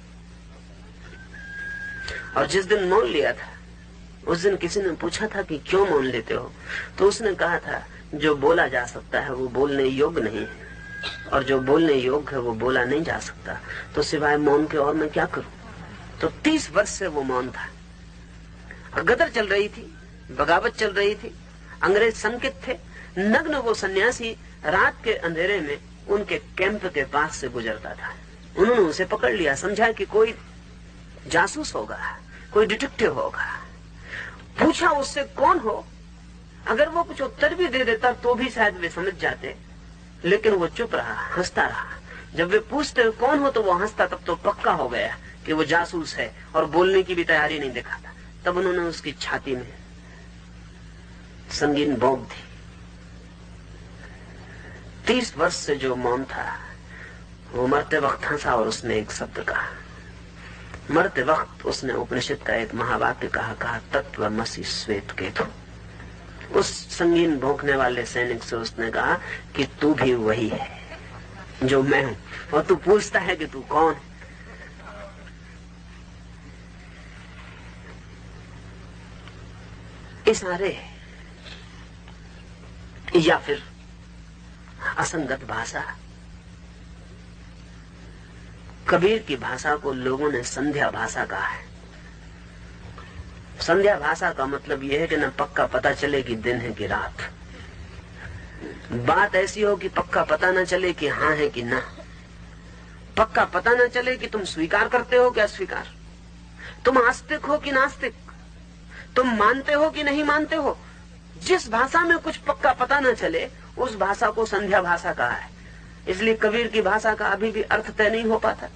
और जिस दिन मौन लिया था उस दिन किसी ने पूछा था कि क्यों मौन लेते हो, तो उसने कहा था जो बोला जा सकता है वो बोलने योग्य नहीं है, और जो बोलने योग्य है वो बोला नहीं जा सकता, तो सिवाय मौन के और मैं क्या करूं। तो 30 वर्ष से वो मौन था। गदर चल रही थी, बगावत चल रही थी, अंग्रेज संकित थे। नग्न वो सन्यासी रात के अंधेरे में उनके कैंप के पास से गुजरता था। उन्होंने उसे पकड़ लिया, समझा कि कोई जासूस होगा, कोई डिटेक्टिव होगा। पूछा उससे कौन हो, अगर वो कुछ उत्तर भी दे देता तो भी शायद वे समझ जाते, लेकिन वो चुप रहा, हंसता रहा। जब वे पूछते कौन हो तो वो हंसता, तब तो पक्का हो गया कि वो जासूस है और बोलने की भी तैयारी नहीं दिखाता। तब उन्होंने उसकी छाती में संगीन भोंक दी। 30 वर्ष से जो मौन था वो मरते वक्त हंसा और उसने एक शब्द कहा, मरते वक्त उसने उपनिषद का एक महावाक्य कहा तत्वमसि श्वेत केतु। उस संगीन भोंकने वाले सैनिक से उसने कहा कि तू भी वही है जो मैं हूं, और तू पूछता है कि तू कौन है। इशारे या फिर असंगत भाषा। कबीर की भाषा को लोगों ने संध्या भाषा कहा है। संध्या भाषा का मतलब यह है कि न पक्का पता चले कि दिन है कि रात। बात ऐसी हो कि पक्का पता न चले कि हाँ है कि ना। पक्का पता न चले कि तुम स्वीकार करते हो कि अस्वीकार, तुम आस्तिक हो कि नास्तिक, तुम मानते हो कि नहीं मानते हो। जिस भाषा में कुछ पक्का पता न चले उस भाषा को संध्या भाषा कहा है। इसलिए कबीर की भाषा का अभी भी अर्थ तय नहीं हो पाता,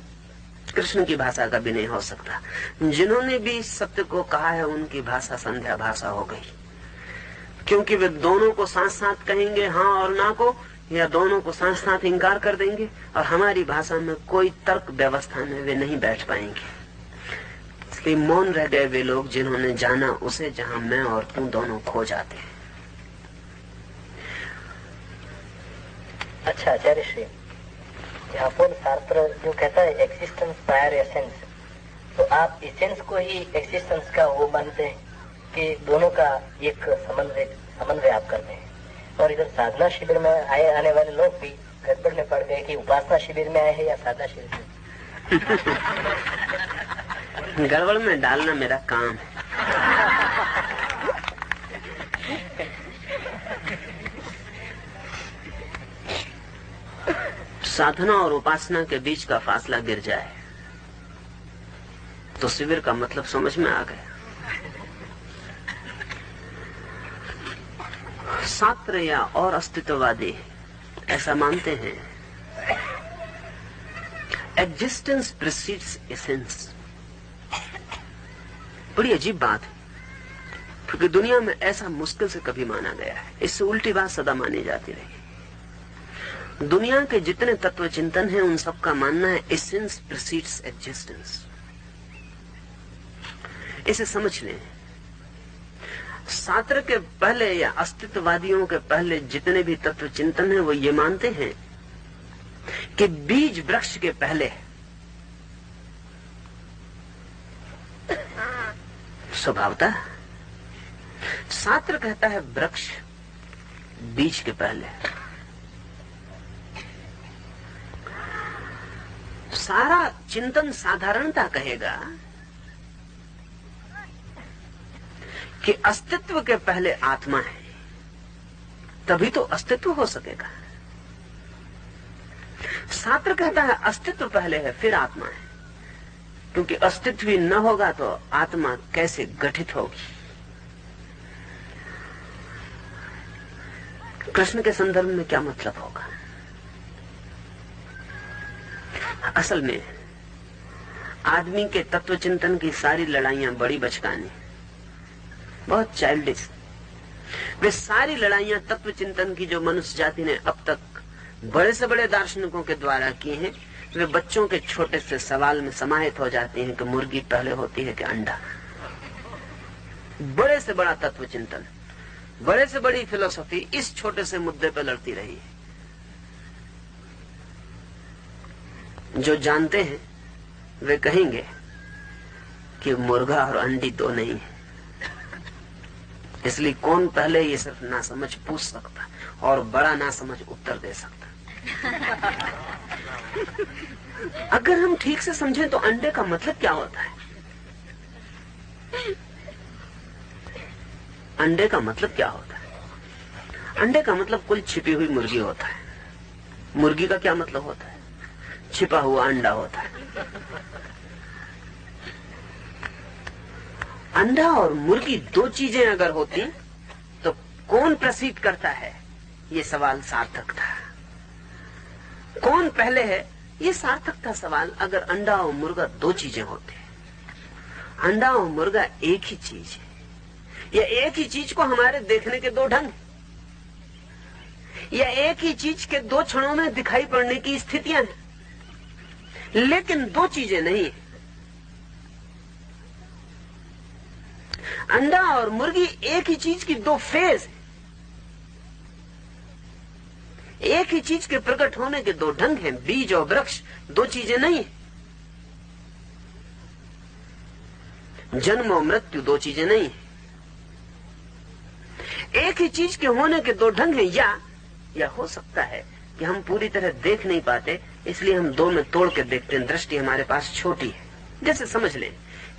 कृष्ण की भाषा का भी नहीं हो सकता। जिन्होंने भी सत्य को कहा है उनकी भाषा संध्या भाषा हो गई, क्योंकि वे दोनों को साथ साथ कहेंगे, हाँ और ना को, या दोनों को साथ साथ इंकार कर देंगे, और हमारी भाषा में कोई तर्क व्यवस्था में वे नहीं बैठ पाएंगे। इसलिए मौन रह गए वे लोग जिन्होंने जाना उसे जहां मैं और तू दोनों खो जाते हैं। अच्छा आचार्य श्री, यहाँ पर सार्त्र जो कहता है एक्सिस्टेंस प्रायर एसेंस, तो आप एसेंस को ही एक्सिस्टेंस का वो मानते हैं कि दोनों का एक समन्वय आप करते हैं? और इधर साधना शिविर में आने वाले लोग भी गड़बड़ में पड़ गए कि उपासना शिविर में आए हैं या साधना शिविर में। गड़बड़ में डालना मेरा काम है। साधना और उपासना के बीच का फासला गिर जाए तो शिविर का मतलब समझ में आ गया। शास्त्र या और अस्तित्ववादी ऐसा मानते हैं एग्जिस्टेंस प्रीसीड्स एसेंस। बड़ी अजीब बात है, क्योंकि दुनिया में ऐसा मुश्किल से कभी माना गया है। इससे उल्टी बात सदा मानी जाती रही। दुनिया के जितने तत्व चिंतन हैं उन सबका मानना है एसेंस प्रीसीड्स एग्जिस्टेंस। इसे समझ लें। शास्त्र के पहले या अस्तित्ववादियों के पहले जितने भी तत्व चिंतन हैं वो ये मानते हैं कि बीज वृक्ष के पहले स्वभावतः। शास्त्र कहता है वृक्ष बीज के पहले। सारा चिंतन साधारणता कहेगा कि अस्तित्व के पहले आत्मा है, तभी तो अस्तित्व हो सकेगा। शास्त्र कहता है अस्तित्व पहले है फिर आत्मा है, क्योंकि अस्तित्व ही न होगा तो आत्मा कैसे गठित होगी। कृष्ण के संदर्भ में क्या मतलब होगा? असल में आदमी के तत्व चिंतन की सारी लड़ाइयां बड़ी बचकानी, बहुत चाइल्डिश। वे सारी लड़ाइयां तत्व चिंतन की जो मनुष्य जाति ने अब तक बड़े से बड़े दार्शनिकों के द्वारा की हैं, वे बच्चों के छोटे से सवाल में समाहित हो जाती हैं कि मुर्गी पहले होती है कि अंडा। बड़े से बड़ा तत्व चिंतन, बड़े से बड़ी फिलोसफी इस छोटे से मुद्दे पर लड़ती रही है। जो जानते हैं वे कहेंगे कि मुर्गा और अंडी दो नहीं है, इसलिए कौन पहले ये सिर्फ ना समझ पूछ सकता और बड़ा ना समझ उत्तर दे सकता। अगर हम ठीक से समझें तो अंडे का मतलब क्या होता है? अंडे का मतलब क्या होता है? अंडे का मतलब कुल छिपी हुई मुर्गी होता है। मुर्गी का क्या मतलब होता है? छिपा हुआ अंडा होता है। अंडा और मुर्गी दो चीजें अगर होती तो कौन प्रसिद्ध करता है? ये सवाल सार्थक था। कौन पहले है? ये सार्थक था सवाल अगर अंडा और मुर्गा दो चीजें होते। अंडा और मुर्गा एक ही चीज है, या एक ही चीज को हमारे देखने के दो ढंग, या एक ही चीज के दो क्षणों में दिखाई पड़ने की स्थितियां हैं, लेकिन दो चीजें नहीं है। अंडा और मुर्गी एक ही चीज की दो फेज है, एक ही चीज के प्रकट होने के दो ढंग हैं। बीज और वृक्ष दो चीजें नहीं है, जन्म और मृत्यु दो चीजें नहीं है। एक ही चीज के होने के दो ढंग हैं। या हो सकता है कि हम पूरी तरह देख नहीं पाते, इसलिए हम दो में तोड़ के देखते हैं। दृष्टि हमारे पास छोटी है। जैसे समझ लें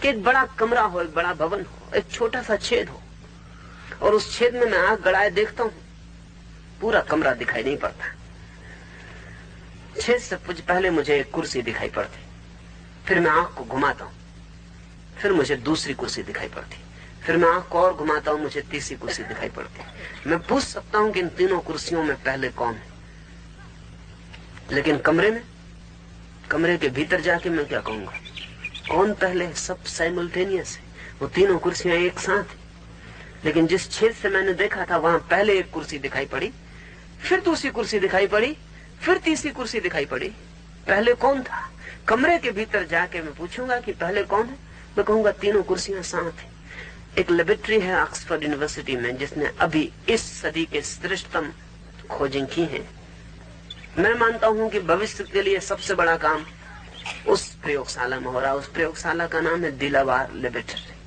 कि एक बड़ा कमरा हो, एक बड़ा भवन हो, एक छोटा सा छेद हो, और उस छेद में मैं आंख गड़ाए देखता हूं, पूरा कमरा दिखाई नहीं पड़ता। छेद से कुछ पहले मुझे एक कुर्सी दिखाई पड़ती, फिर मैं आंख को घुमाता हूं, फिर मुझे दूसरी कुर्सी दिखाई पड़ती, फिर मैं आंख को और घुमाता हूं, मुझे तीसरी कुर्सी दिखाई पड़ती। मैं पूछ सकता हूं कि इन तीनों कुर्सियों में पहले कौन है, लेकिन कमरे के भीतर जाके मैं क्या कहूंगा, कौन पहले? सब साइमल्टेनियस है, वो तीनों कुर्सियां एक साथ है। लेकिन जिस छेद से मैंने देखा था वहां पहले एक कुर्सी दिखाई पड़ी, फिर दूसरी कुर्सी दिखाई पड़ी, फिर तीसरी कुर्सी दिखाई पड़ी। पहले कौन था? कमरे के भीतर जाके मैं पूछूंगा कि पहले कौन है, मैं कहूंगा तीनों कुर्सियां साथ है। एक लेबोरेटरी है ऑक्सफोर्ड यूनिवर्सिटी में जिसने अभी इस सदी के श्रेष्ठतम खोजें की हैं। मैं मानता हूं कि भविष्य के लिए सबसे बड़ा काम उस प्रयोगशाला में हो रहा है। उस प्रयोगशाला का नाम है दिलावार लेबोरेटरी।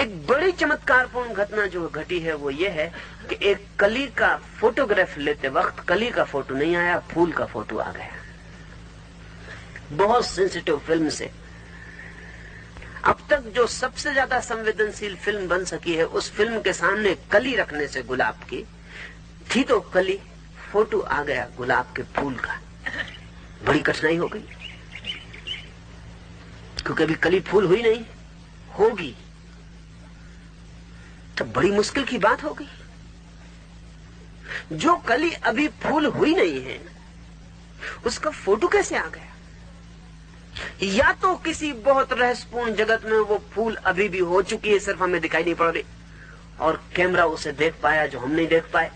एक बड़ी चमत्कारपूर्ण घटना जो घटी है वो ये है कि एक कली का फोटोग्राफ लेते वक्त कली का फोटो नहीं आया, फूल का फोटो आ गया। बहुत सेंसिटिव फिल्म से अब तक जो सबसे ज्यादा संवेदनशील फिल्म बन सकी है, उस फिल्म के सामने कली रखने से गुलाब की थी तो कली, फोटो आ गया गुलाब के फूल का। बड़ी कठिनाई हो गई क्योंकि अभी कली फूल हुई नहीं, होगी तो बड़ी मुश्किल की बात हो गई। जो कली अभी फूल हुई नहीं है उसका फोटो कैसे आ गया? या तो किसी बहुत रहस्यपूर्ण जगत में वो फूल अभी भी हो चुकी है, सिर्फ हमें दिखाई नहीं पड़ रही, और कैमरा उसे देख पाया जो हम नहीं देख पाए।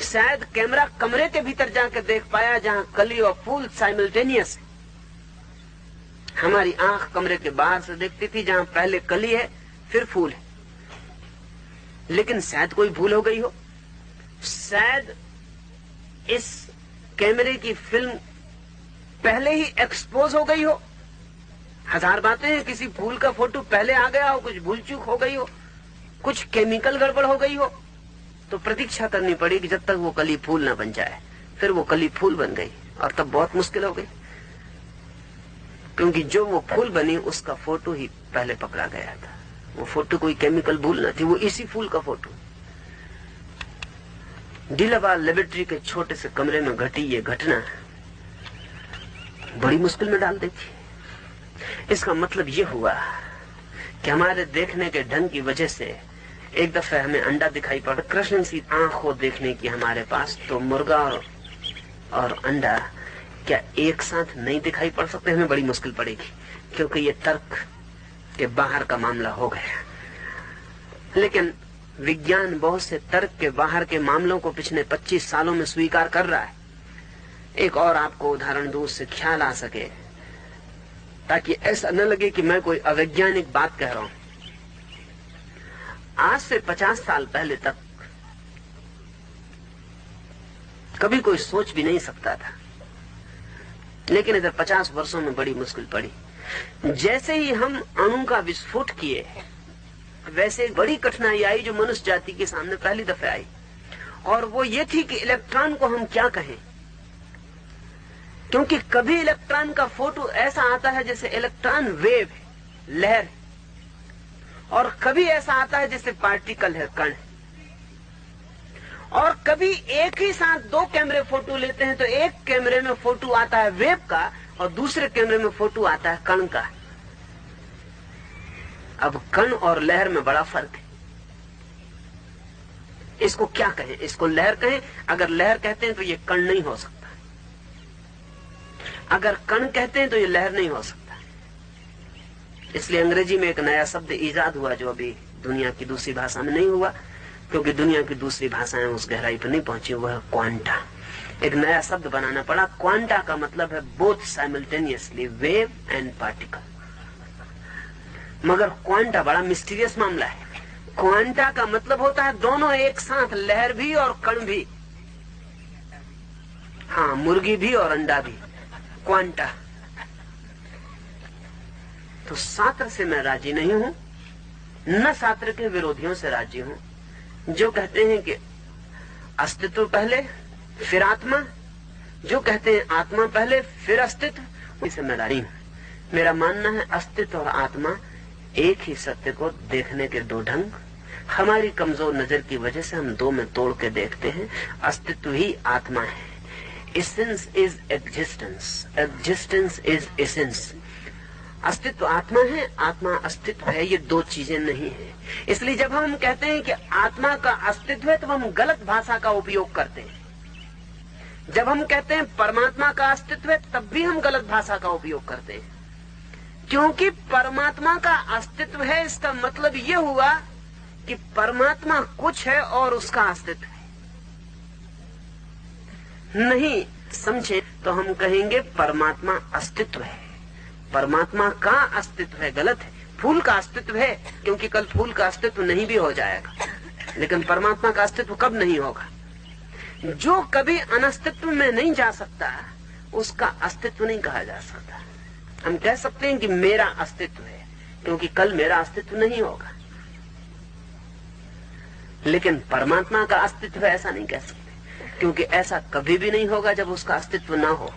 शायद कैमरा कमरे के भीतर जाकर देख पाया जहां कली और फूल साइमल्टेनियस है। हमारी आंख कमरे के बाहर से देखती थी जहां पहले कली है फिर फूल है, लेकिन शायद कोई भूल हो गई हो। शायद इस कैमरे की फिल्म पहले ही एक्सपोज हो गई हो। हजार बातें हैं, किसी फूल का फोटो पहले आ गया हो, कुछ भूल चूक हो गई हो, कुछ केमिकल गड़बड़ हो गई हो, तो प्रतीक्षा करनी पड़ेगी जब तक वो कली फूल ना बन जाए। फिर वो कली फूल बन गई और तब बहुत मुश्किल हो गई, क्योंकि जो वो फूल बनी उसका फोटो ही पहले पकड़ा गया था। वो फोटो कोई केमिकल भूल न थी, वो इसी फूल का फोटो। दिलावार लेबोरेटरी के छोटे से कमरे में घटी ये घटना बड़ी मुश्किल में डाल देती। इसका मतलब ये हुआ कि हमारे देखने के ढंग की वजह से एक दफे हमें अंडा दिखाई पड़ा, कृष्ण सी आंख हो देखने की हमारे पास, तो मुर्गा और अंडा क्या एक साथ नहीं दिखाई पड़ सकते? हमें बड़ी मुश्किल पड़ेगी, क्योंकि ये तर्क के बाहर का मामला हो गया। लेकिन विज्ञान बहुत से तर्क के बाहर के मामलों को पिछले 25 सालों में स्वीकार कर रहा है। एक और आपको उदाहरण दूं, उससे ख्याल आ सके, ताकि ऐसा न लगे कि मैं कोई अवैज्ञानिक बात कह रहा हूं। आज से 50 साल पहले तक कभी कोई सोच भी नहीं सकता था, लेकिन इधर 50 वर्षों में बड़ी मुश्किल पड़ी। जैसे ही हम अणु का विस्फोट किए, वैसे एक बड़ी कठिनाई आई जो मनुष्य जाति के सामने पहली दफे आई, और वो ये थी कि इलेक्ट्रॉन को हम क्या कहें। क्योंकि कभी इलेक्ट्रॉन का फोटो ऐसा आता है जैसे इलेक्ट्रॉन वेव है, लहर, और कभी ऐसा आता है जैसे पार्टिकल है, कण। और कभी एक ही साथ दो कैमरे फोटो लेते हैं तो एक कैमरे में फोटो आता है वेव का और दूसरे कैमरे में फोटो आता है कण का। अब कण और लहर में बड़ा फर्क है। इसको क्या कहें? इसको लहर कहें? अगर लहर कहते हैं तो ये कण नहीं हो सकता, अगर कण कहते हैं तो ये लहर नहीं हो सकता। इसलिए अंग्रेजी में एक नया शब्द इजाद हुआ जो अभी दुनिया की दूसरी भाषा में नहीं हुआ, क्योंकि दुनिया की दूसरी भाषाएं उस गहराई पर नहीं पहुंची। वह क्वांटा। एक नया शब्द बनाना पड़ा। क्वांटा का मतलब है both simultaneously, wave and particle. मगर क्वांटा बड़ा मिस्टीरियस मामला है। क्वांटा का मतलब होता है दोनों एक साथ, लहर भी और कण भी। हाँ, मुर्गी भी और अंडा भी, क्वांटा। तो शास्त्र से मैं राजी नहीं हूं, न शास्त्र के विरोधियों से राजी हूं जो कहते हैं कि अस्तित्व पहले फिर आत्मा, जो कहते हैं आत्मा पहले फिर अस्तित्व, इसे मैं राजी हूं। मेरा मानना है अस्तित्व और आत्मा एक ही सत्य को देखने के दो ढंग। हमारी कमजोर नजर की वजह से हम दो में तोड़ के देखते हैं। अस्तित्व ही आत्मा है। Essence is existence, existence is essence. अस्तित्व आत्मा है, आत्मा अस्तित्व है, ये दो चीजें नहीं है। इसलिए जब हम कहते हैं कि आत्मा का अस्तित्व है तो हम गलत भाषा का उपयोग करते हैं। जब हम कहते हैं परमात्मा का अस्तित्व है तब भी हम गलत भाषा का उपयोग करते हैं, क्योंकि परमात्मा का अस्तित्व है इसका मतलब ये हुआ कि परमात्मा कुछ है और उसका अस्तित्व है। नहीं समझे तो हम कहेंगे परमात्मा अस्तित्व है, परमात्मा का अस्तित्व है। गलत है। फूल का अस्तित्व है क्योंकि कल फूल का अस्तित्व नहीं भी हो जाएगा, लेकिन परमात्मा का अस्तित्व कब नहीं होगा? जो कभी अनस्तित्व में नहीं जा सकता उसका अस्तित्व नहीं कहा जा सकता। हम कह सकते हैं कि मेरा अस्तित्व है क्योंकि कल मेरा अस्तित्व नहीं होगा, लेकिन परमात्मा का अस्तित्व है ऐसा नहीं कह सकते, क्योंकि ऐसा कभी भी नहीं होगा जब उसका अस्तित्व ना हो।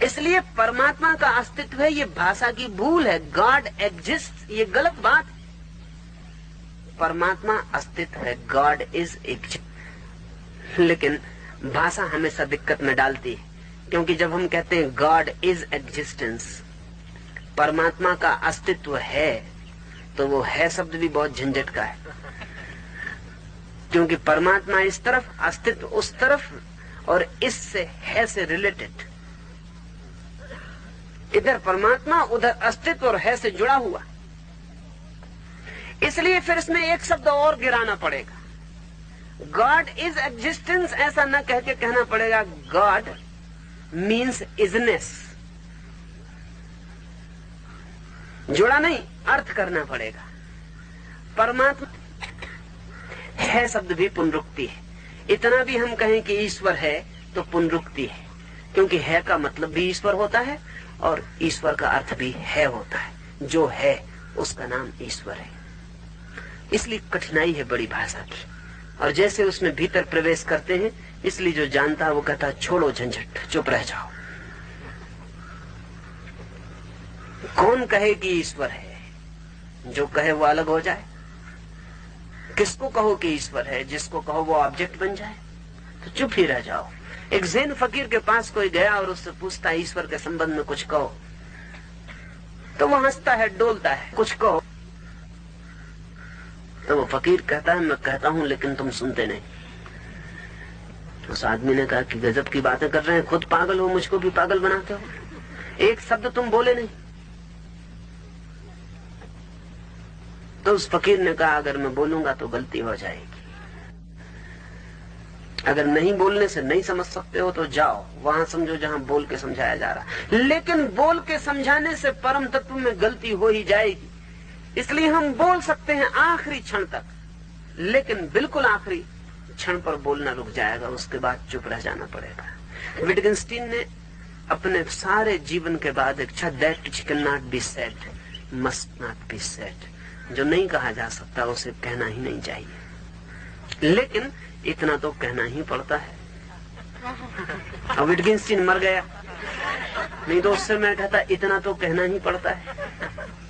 इसलिए परमात्मा का अस्तित्व है, ये भाषा की भूल है। गॉड एग्जिस्ट, ये गलत बात है। परमात्मा अस्तित्व है, गॉड इज एग्जिस्ट। लेकिन भाषा हमेशा दिक्कत में डालती है, क्योंकि जब हम कहते हैं गॉड इज एग्जिस्टेंस, परमात्मा का अस्तित्व है, तो वो है शब्द भी बहुत झंझट का है, क्योंकि परमात्मा इस तरफ, अस्तित्व उस तरफ, और इससे है से रिलेटेड। इधर परमात्मा, उधर अस्तित्व, और है से जुड़ा हुआ। इसलिए फिर इसमें एक शब्द और गिराना पड़ेगा। गॉड इज एग्जिस्टेंस ऐसा न कह के कहना पड़ेगा गॉड मीन्स इजनेस। जुड़ा नहीं, अर्थ करना पड़ेगा। परमात्मा है शब्द भी पुनरुक्ति है। इतना भी हम कहें कि ईश्वर है तो पुनरुक्ति है, क्योंकि है का मतलब भी ईश्वर होता है और ईश्वर का अर्थ भी है होता है। जो है उसका नाम ईश्वर है। इसलिए कठिनाई है बड़ी भाषा की, और जैसे उसमें भीतर प्रवेश करते हैं इसलिए जो जानता है वो कहता है छोड़ो झंझट, चुप रह जाओ। कौन कहे कि ईश्वर है? जो कहे वो अलग हो जाए। किसको कहो कि ईश्वर है? जिसको कहो वो ऑब्जेक्ट बन जाए। तो चुप ही रह जाओ। एक ज़ैन फकीर के पास कोई गया और उससे पूछता है ईश्वर के संबंध में कुछ कहो, तो वो हंसता है, डोलता है, कुछ कहो। तो वो फकीर कहता है मैं कहता हूं लेकिन तुम सुनते नहीं। उस आदमी ने कहा कि गजब की बातें कर रहे हैं, खुद पागल हो, मुझको भी पागल बनाते हो, एक शब्द तुम बोले नहीं। तो उस फकीर ने कहा अगर मैं बोलूंगा तो गलती हो जाएगी, अगर नहीं बोलने से नहीं समझ सकते हो तो जाओ वहां समझो जहां बोल के समझाया जा रहा। लेकिन बोल के समझाने से परम तत्व में गलती हो ही जाएगी। इसलिए हम बोल सकते हैं आखिरी क्षण तक, लेकिन बिल्कुल आखिरी क्षण पर बोलना रुक जाएगा, उसके बाद चुप रह जाना पड़ेगा। विटगेंस्टीन ने अपने सारे जीवन के बाद एक that which cannot be said must not be said, जो नहीं कहा जा सकता उसे कहना ही नहीं चाहिए, लेकिन इतना तो कहना ही पड़ता है। अब विटगेंस्टीन मर गया, नहीं तो उससे मैं कहता इतना तो कहना ही पड़ता है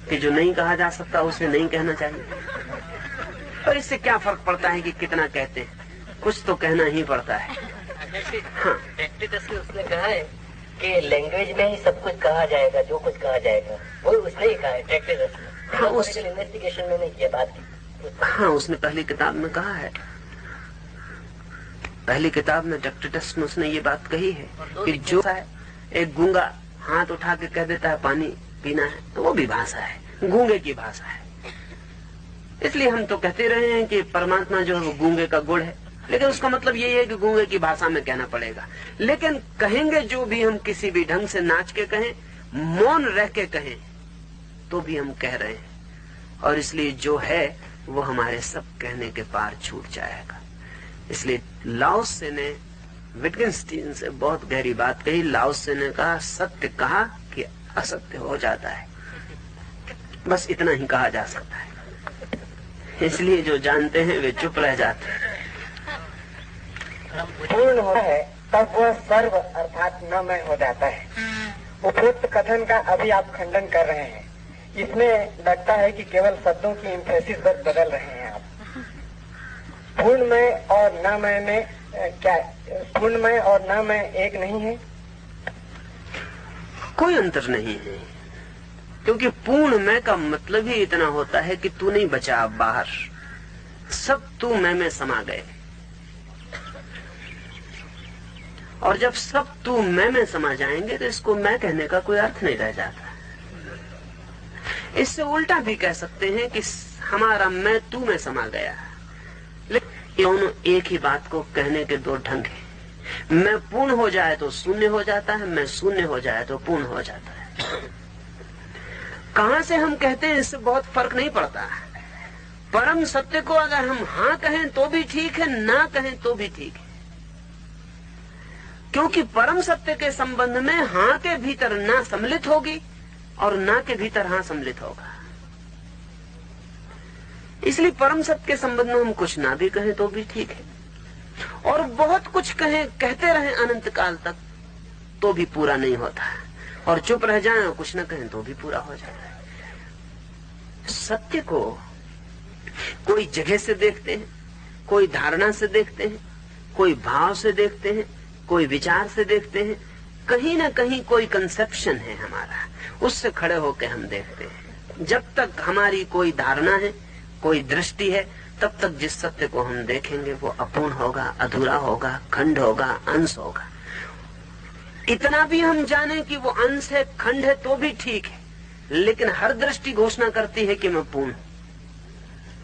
कि जो नहीं कहा जा सकता उसे नहीं कहना चाहिए। और इससे क्या फर्क पड़ता है कि कितना कहते हैं, कुछ तो कहना ही पड़ता है। हाँ, उसने कहा है कि लैंग्वेज में ही सब कुछ कहा जाएगा, जो कुछ कहा जाएगा वो उसने ही कहा है। टैक्टिटस ने, हाँ, उस इन्वेस्टिगेशन में नहीं किया बात की। हाँ, उसने पहली किताब में कहा है, पहली किताब में टैक्टिटस में उसने ये बात कही है कि जो है एक गूंगा हाथ उठा के कह देता है पानी पीना है, तो वो भी भाषा है, गूंगे की भाषा है। इसलिए हम तो कहते रहे हैं कि परमात्मा जो है वो गूंगे का गुण है, लेकिन उसका मतलब यही है कि गूंगे की भाषा में कहना पड़ेगा। लेकिन कहेंगे जो भी हम किसी भी ढंग से नाच के कहें, मौन रह के कहें, तो भी हम कह रहे हैं, और इसलिए जो है वो हमारे सब कहने के पार छूट जाएगा। इसलिए लाओत्से ने विटगेनस्टीन से बहुत गहरी बात कही। लाओत्से ने कहा, सत्य कहा कि असत्य हो जाता है, बस इतना ही कहा जा सकता है। इसलिए जो जानते हैं वे चुप रह जाते हैं। पूर्ण होता है तब वह सर्व अर्थात न मैं हो जाता है। उपरोक्त कथन का अभी आप खंडन कर रहे हैं। इसमें लगता है कि केवल शब्दों की एम्फेसिस बस बदल रहे हैं आप। पूर्णमय और न मैं में क्या पूर्णमय और न मैं एक नहीं है? कोई अंतर नहीं है, क्योंकि पूर्णमय का मतलब ही इतना होता है कि तू नहीं बचा अब बाहर, सब तू मैं समा गए। और जब सब तू मैं समा जाएंगे तो इसको मैं कहने का कोई अर्थ नहीं रह जाता। इससे उल्टा भी कह सकते हैं कि हमारा मैं तू में समा गया। लेकिन दोनों एक ही बात को कहने के दो ढंग हैं। मैं पूर्ण हो जाए तो शून्य हो जाता है, मैं शून्य हो जाए तो पूर्ण हो जाता है। कहां से हम कहते हैं इससे बहुत फर्क नहीं पड़ता। परम सत्य को अगर हम हाँ कहें तो भी ठीक है, ना कहें तो भी ठीक है, क्योंकि परम सत्य के संबंध में हाँ के भीतर ना सम्मिलित होगी और ना के भीतर हाँ सम्मिलित होगा। इसलिए परम सत्य के संबंध में हम कुछ ना भी कहें तो भी ठीक है, और बहुत कुछ कहें कहते रहें अनंत काल तक तो भी पूरा नहीं होता है, और चुप रह जाएं और कुछ न कहें तो भी पूरा हो जाता है। सत्य को कोई जगह से देखते हैं, कोई धारणा से देखते हैं, कोई भाव से देखते हैं, कोई विचार से देखते हैं, कहीं ना कहीं कोई कंसेप्शन है हमारा, उससे खड़े होकर हम देखते हैं। जब तक हमारी कोई धारणा है, कोई दृष्टि है, तब तक जिस सत्य को हम देखेंगे वो अपूर्ण होगा, अधूरा होगा, खंड होगा, अंश होगा। इतना भी हम जाने कि वो अंश है, खंड है तो भी ठीक है, लेकिन हर दृष्टि घोषणा करती है कि मैं पूर्ण हूं।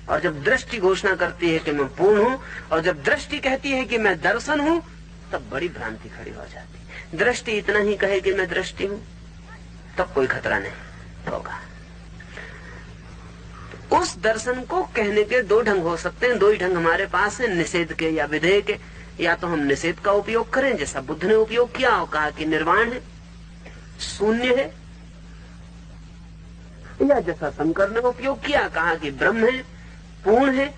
और जब दृष्टि घोषणा करती है कि मैं पूर्ण हूं, और जब दृष्टि कहती है कि मैं दर्शन हूं, तब बड़ी भ्रांति खड़ी हो जाती। दृष्टि इतना ही कहे कि मैं दृष्टि हूं, तब कोई खतरा नहीं होगा। उस दर्शन को कहने के दो ढंग हो सकते हैं। दो ही ढंग हमारे पास है, निषेध के या विधेय के। या तो हम निषेध का उपयोग करें जैसा बुद्ध ने उपयोग किया और कहा कि निर्वाण है, शून्य है, या जैसा शंकर ने उपयोग किया, कहा कि ब्रह्म है, पूर्ण है।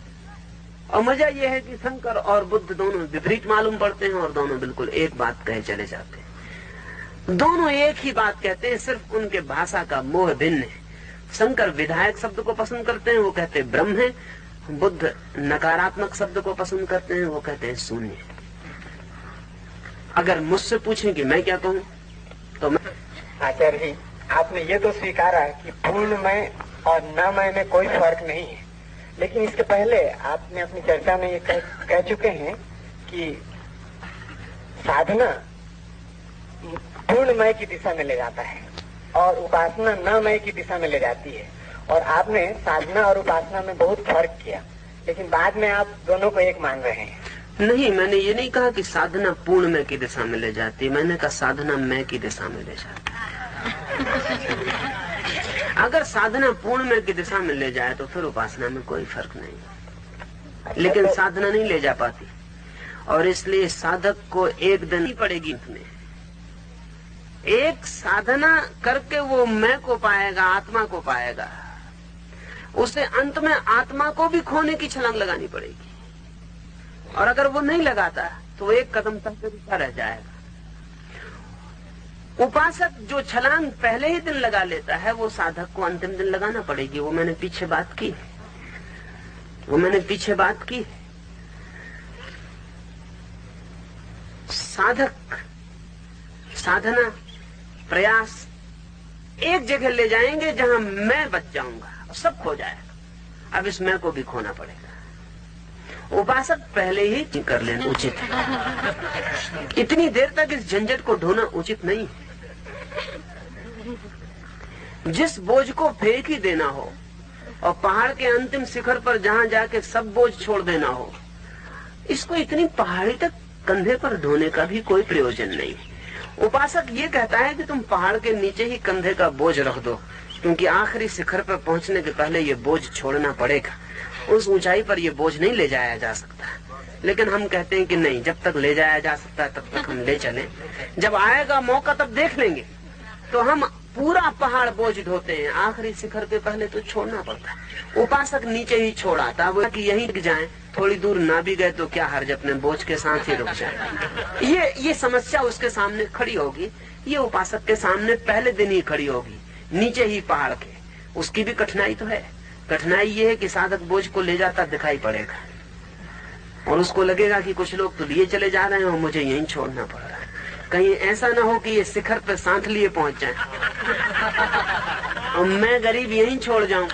और मजा यह है कि शंकर और बुद्ध दोनों विपरीत मालूम पड़ते हैं और दोनों बिल्कुल एक बात कहे चले जाते हैं। दोनों एक ही बात कहते हैं, सिर्फ उनके भाषा का मोह भिन्न है। शंकर विधायक शब्द को पसंद करते हैं, वो कहते हैं ब्रह्म है। बुद्ध नकारात्मक शब्द को पसंद करते हैं, वो कहते हैं शून्य। अगर मुझसे पूछें कि मैं क्या कहूं तो मैं, आचार्य जी आपने ये तो स्वीकारा कि पूर्णमय और नमय में कोई फर्क नहीं है, लेकिन इसके पहले आपने अपनी चर्चा में ये कह चुके हैं कि साधना पूर्णमय की दिशा में ले जाता है और उपासना नमय की दिशा में ले जाती है। और आपने साधना और उपासना में बहुत फर्क किया, लेकिन बाद में आप दोनों को एक मान रहे हैं। नहीं, मैंने ये नहीं कहा कि साधना पूर्णमय की दिशा में ले जाती, मैंने कहा साधना मैं की दिशा में ले जाती। अगर साधना पूर्णमय की दिशा में ले जाए तो फिर उपासना में कोई फर्क नहीं, लेकिन साधना नहीं ले जा पाती, और इसलिए साधक को एक दिन ही पड़ेगी। इसमें एक साधना करके वो मैं को पाएगा, आत्मा को पाएगा, उसे अंत में आत्मा को भी खोने की छलांग लगानी पड़ेगी। और अगर वो नहीं लगाता तो वो एक कदम तक रुका रह जाएगा। उपासक जो छलांग पहले ही दिन लगा लेता है, वो साधक को अंतिम दिन लगाना पड़ेगी। वो मैंने पीछे बात की, साधक साधना प्रयास एक जगह ले जाएंगे जहां मैं बच जाऊंगा, सब खो जाएगा। अब इस मैं को भी खोना पड़ेगा। उपासक पहले ही कर लेना उचित है। इतनी देर तक इस झंझट को ढोना उचित नहीं है। जिस बोझ को फेंक ही देना हो और पहाड़ के अंतिम शिखर पर जहां जाके सब बोझ छोड़ देना हो, इसको इतनी पहाड़ी तक कंधे पर ढोने का भी कोई प्रयोजन नहीं। उपासक ये कहता है कि तुम पहाड़ के नीचे ही कंधे का बोझ रख दो, क्योंकि आखिरी शिखर पर पहुंचने के पहले ये बोझ छोड़ना पड़ेगा। उस ऊंचाई पर ये बोझ नहीं ले जाया जा सकता, लेकिन हम कहते हैं कि नहीं, जब तक ले जाया जा सकता है तब तक हम ले चलें, जब आएगा मौका तब देख लेंगे। तो हम पूरा पहाड़ बोझ ढोते हैं, आखिरी शिखर के पहले तो छोड़ना पड़ता है। उपासक नीचे ही छोड़ा था वो कि यहीं टिक जाएं, थोड़ी दूर ना भी गए तो क्या हर्ज, अपने बोझ के साथ ही रुक जाए। ये समस्या उसके सामने खड़ी होगी, ये उपासक के सामने पहले दिन ही खड़ी होगी, नीचे ही पहाड़ के। उसकी भी कठिनाई तो है। कठिनाई ये है कि साधक बोझ को ले जाता दिखाई पड़ेगा और उसको लगेगा कि कुछ लोग तो लिए चले जा रहे हैं और मुझे यहीं छोड़ना पड़ रहा है। कहीं ऐसा ना हो कि ये शिखर पे सांथ लिए पहुंच जाए और मैं गरीब यहीं छोड़ जाऊं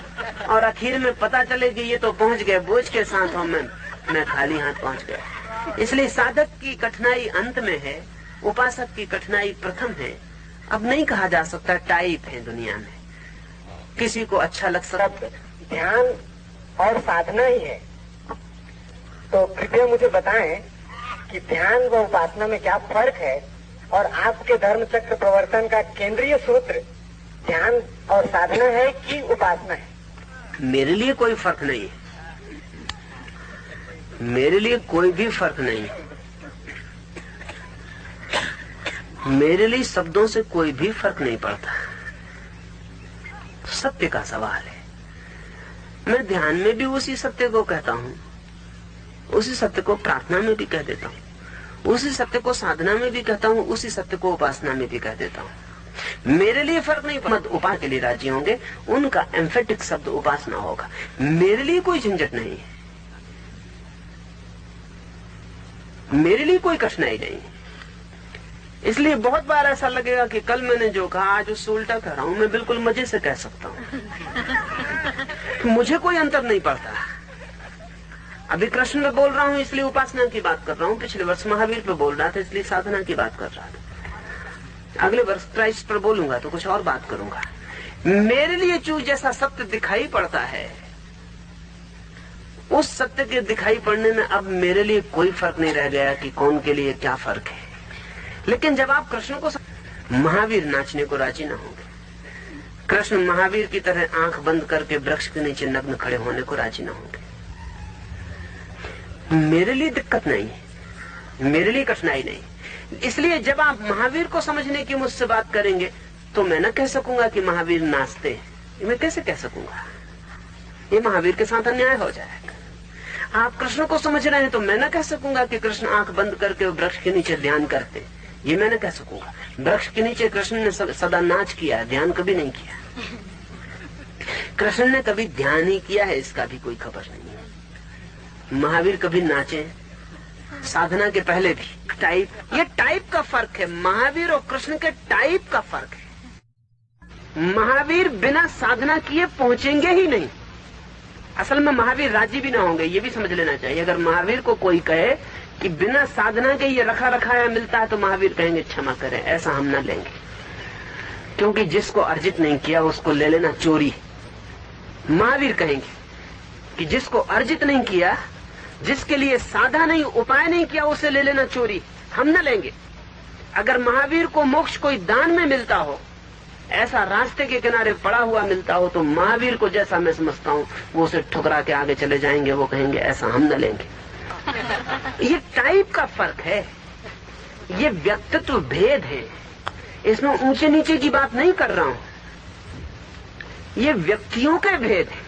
और आखिर में पता चले कि ये तो पहुंच गए बोझ के साथ और मैं खाली हाथ पहुंच गया। इसलिए साधक की कठिनाई अंत में है, उपासक की कठिनाई प्रथम है। अब नहीं कहा जा सकता टाइप है दुनिया में, किसी को अच्छा लग सकता। ध्यान और साधना ही है, तो कृपया मुझे बताएं कि ध्यान व उपासना में क्या फर्क है, और आपके धर्म चक्र प्रवर्तन का केंद्रीय सूत्र ध्यान और साधना है कि उपासना है? मेरे लिए कोई फर्क नहीं है, मेरे लिए कोई भी फर्क नहीं है। मेरे लिए शब्दों से कोई भी फर्क नहीं पड़ता, सत्य का सवाल है। मैं ध्यान में भी उसी सत्य को कहता हूँ, उसी सत्य को प्रार्थना में भी कह देता हूँ, उसी सत्य को साधना में भी कहता हूँ, उसी सत्य को उपासना में भी कह देता हूँ। मेरे लिए फर्क नहीं पड़ता। उपासना के लिए राजी होंगे, उनका एम्फेटिक शब्द उपासना होगा। मेरे लिए कोई झंझट नहीं है, मेरे लिए कोई कठिनाई नहीं है। इसलिए बहुत बार ऐसा लगेगा कि कल मैंने जो कहा आज उससे उल्टा कह रहा हूं। मैं बिल्कुल मजे से कह सकता हूं, तो मुझे कोई अंतर नहीं पड़ता। अभी कृष्ण पे बोल रहा हूं इसलिए उपासना की बात कर रहा हूं, पिछले वर्ष महावीर पे बोल रहा था इसलिए साधना की बात कर रहा था। अगले वर्ष क्राइस्ट पर बोलूंगा तो कुछ और बात करूंगा। मेरे लिए जो जैसा सत्य दिखाई पड़ता है, उस सत्य के दिखाई पड़ने में अब मेरे लिए कोई फर्क नहीं रह गया कि कौन के लिए क्या फर्क है। लेकिन जब आप कृष्ण को महावीर नाचने को राजी ना होंगे, कृष्ण महावीर की तरह आंख बंद करके वृक्ष के नीचे नग्न खड़े होने को राजी ना होंगे, मेरे लिए दिक्कत नहीं है, मेरे लिए कठिनाई नहीं। इसलिए जब आप महावीर को समझने की मुझसे बात करेंगे तो मैं न कह सकूंगा कि महावीर नाचते, ये मैं कैसे कह सकूंगा, ये महावीर के साथ अन्याय हो जाएगा। आप कृष्ण को समझ रहे हैं तो मैं न कह सकूंगा कि कृष्ण आंख बंद करके वृक्ष के नीचे ध्यान करते, ये मैं न कह सकूंगा। वृक्ष के नीचे कृष्ण ने सदा नाच किया, ध्यान कभी नहीं किया। कृष्ण ने कभी ध्यान ही किया है इसका भी कोई खबर नहीं है। महावीर कभी नाचे साधना के पहले भी। टाइप, ये टाइप का फर्क है, महावीर और कृष्ण के टाइप का फर्क है। महावीर बिना साधना किए पहुंचेंगे ही नहीं। असल में महावीर राजी भी ना होंगे, ये भी समझ लेना चाहिए। अगर महावीर को कोई कहे कि बिना साधना के ये रखा रखाया मिलता है तो महावीर कहेंगे क्षमा करें, ऐसा हम ना लेंगे, क्योंकि जिसको अर्जित नहीं किया उसको ले लेना चोरी। महावीर कहेंगे कि जिसको अर्जित नहीं किया, जिसके लिए साधा नहीं, उपाय नहीं किया, उसे ले लेना चोरी, हम न लेंगे। अगर महावीर को मोक्ष कोई दान में मिलता हो, ऐसा रास्ते के किनारे पड़ा हुआ मिलता हो, तो महावीर को जैसा मैं समझता हूँ वो उसे ठुकरा के आगे चले जाएंगे, वो कहेंगे ऐसा हम न लेंगे। ये टाइप का फर्क है, ये व्यक्तित्व भेद है। इसमें ऊंचे नीचे की बात नहीं कर रहा हूं, ये व्यक्तियों के भेद है।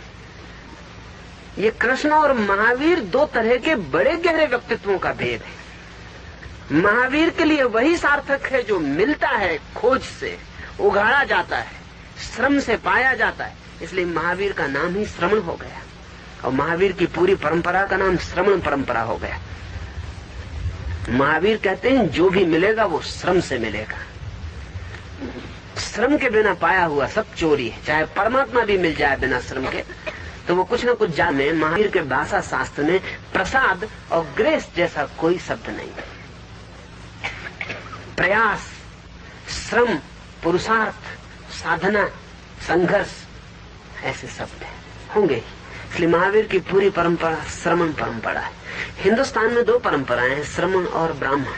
ये कृष्ण और महावीर दो तरह के बड़े गहरे व्यक्तित्वों का भेद है। महावीर के लिए वही सार्थक है जो मिलता है, खोज से उगाड़ा जाता है, श्रम से पाया जाता है। इसलिए महावीर का नाम ही श्रमण हो गया और महावीर की पूरी परंपरा का नाम श्रमण परंपरा हो गया। महावीर कहते हैं जो भी मिलेगा वो श्रम से मिलेगा, श्रम के बिना पाया हुआ सब चोरी है। चाहे परमात्मा भी मिल जाए बिना श्रम के तो वो कुछ न कुछ जाने। महावीर के भाषा शास्त्र में प्रसाद और ग्रेस जैसा कोई शब्द नहीं। प्रयास, श्रम, पुरुषार्थ, साधना, संघर्ष ऐसे शब्द होंगे। इसलिए महावीर की पूरी परंपरा श्रमण परंपरा है। हिंदुस्तान में दो परंपराएं हैं, श्रमण और ब्राह्मण।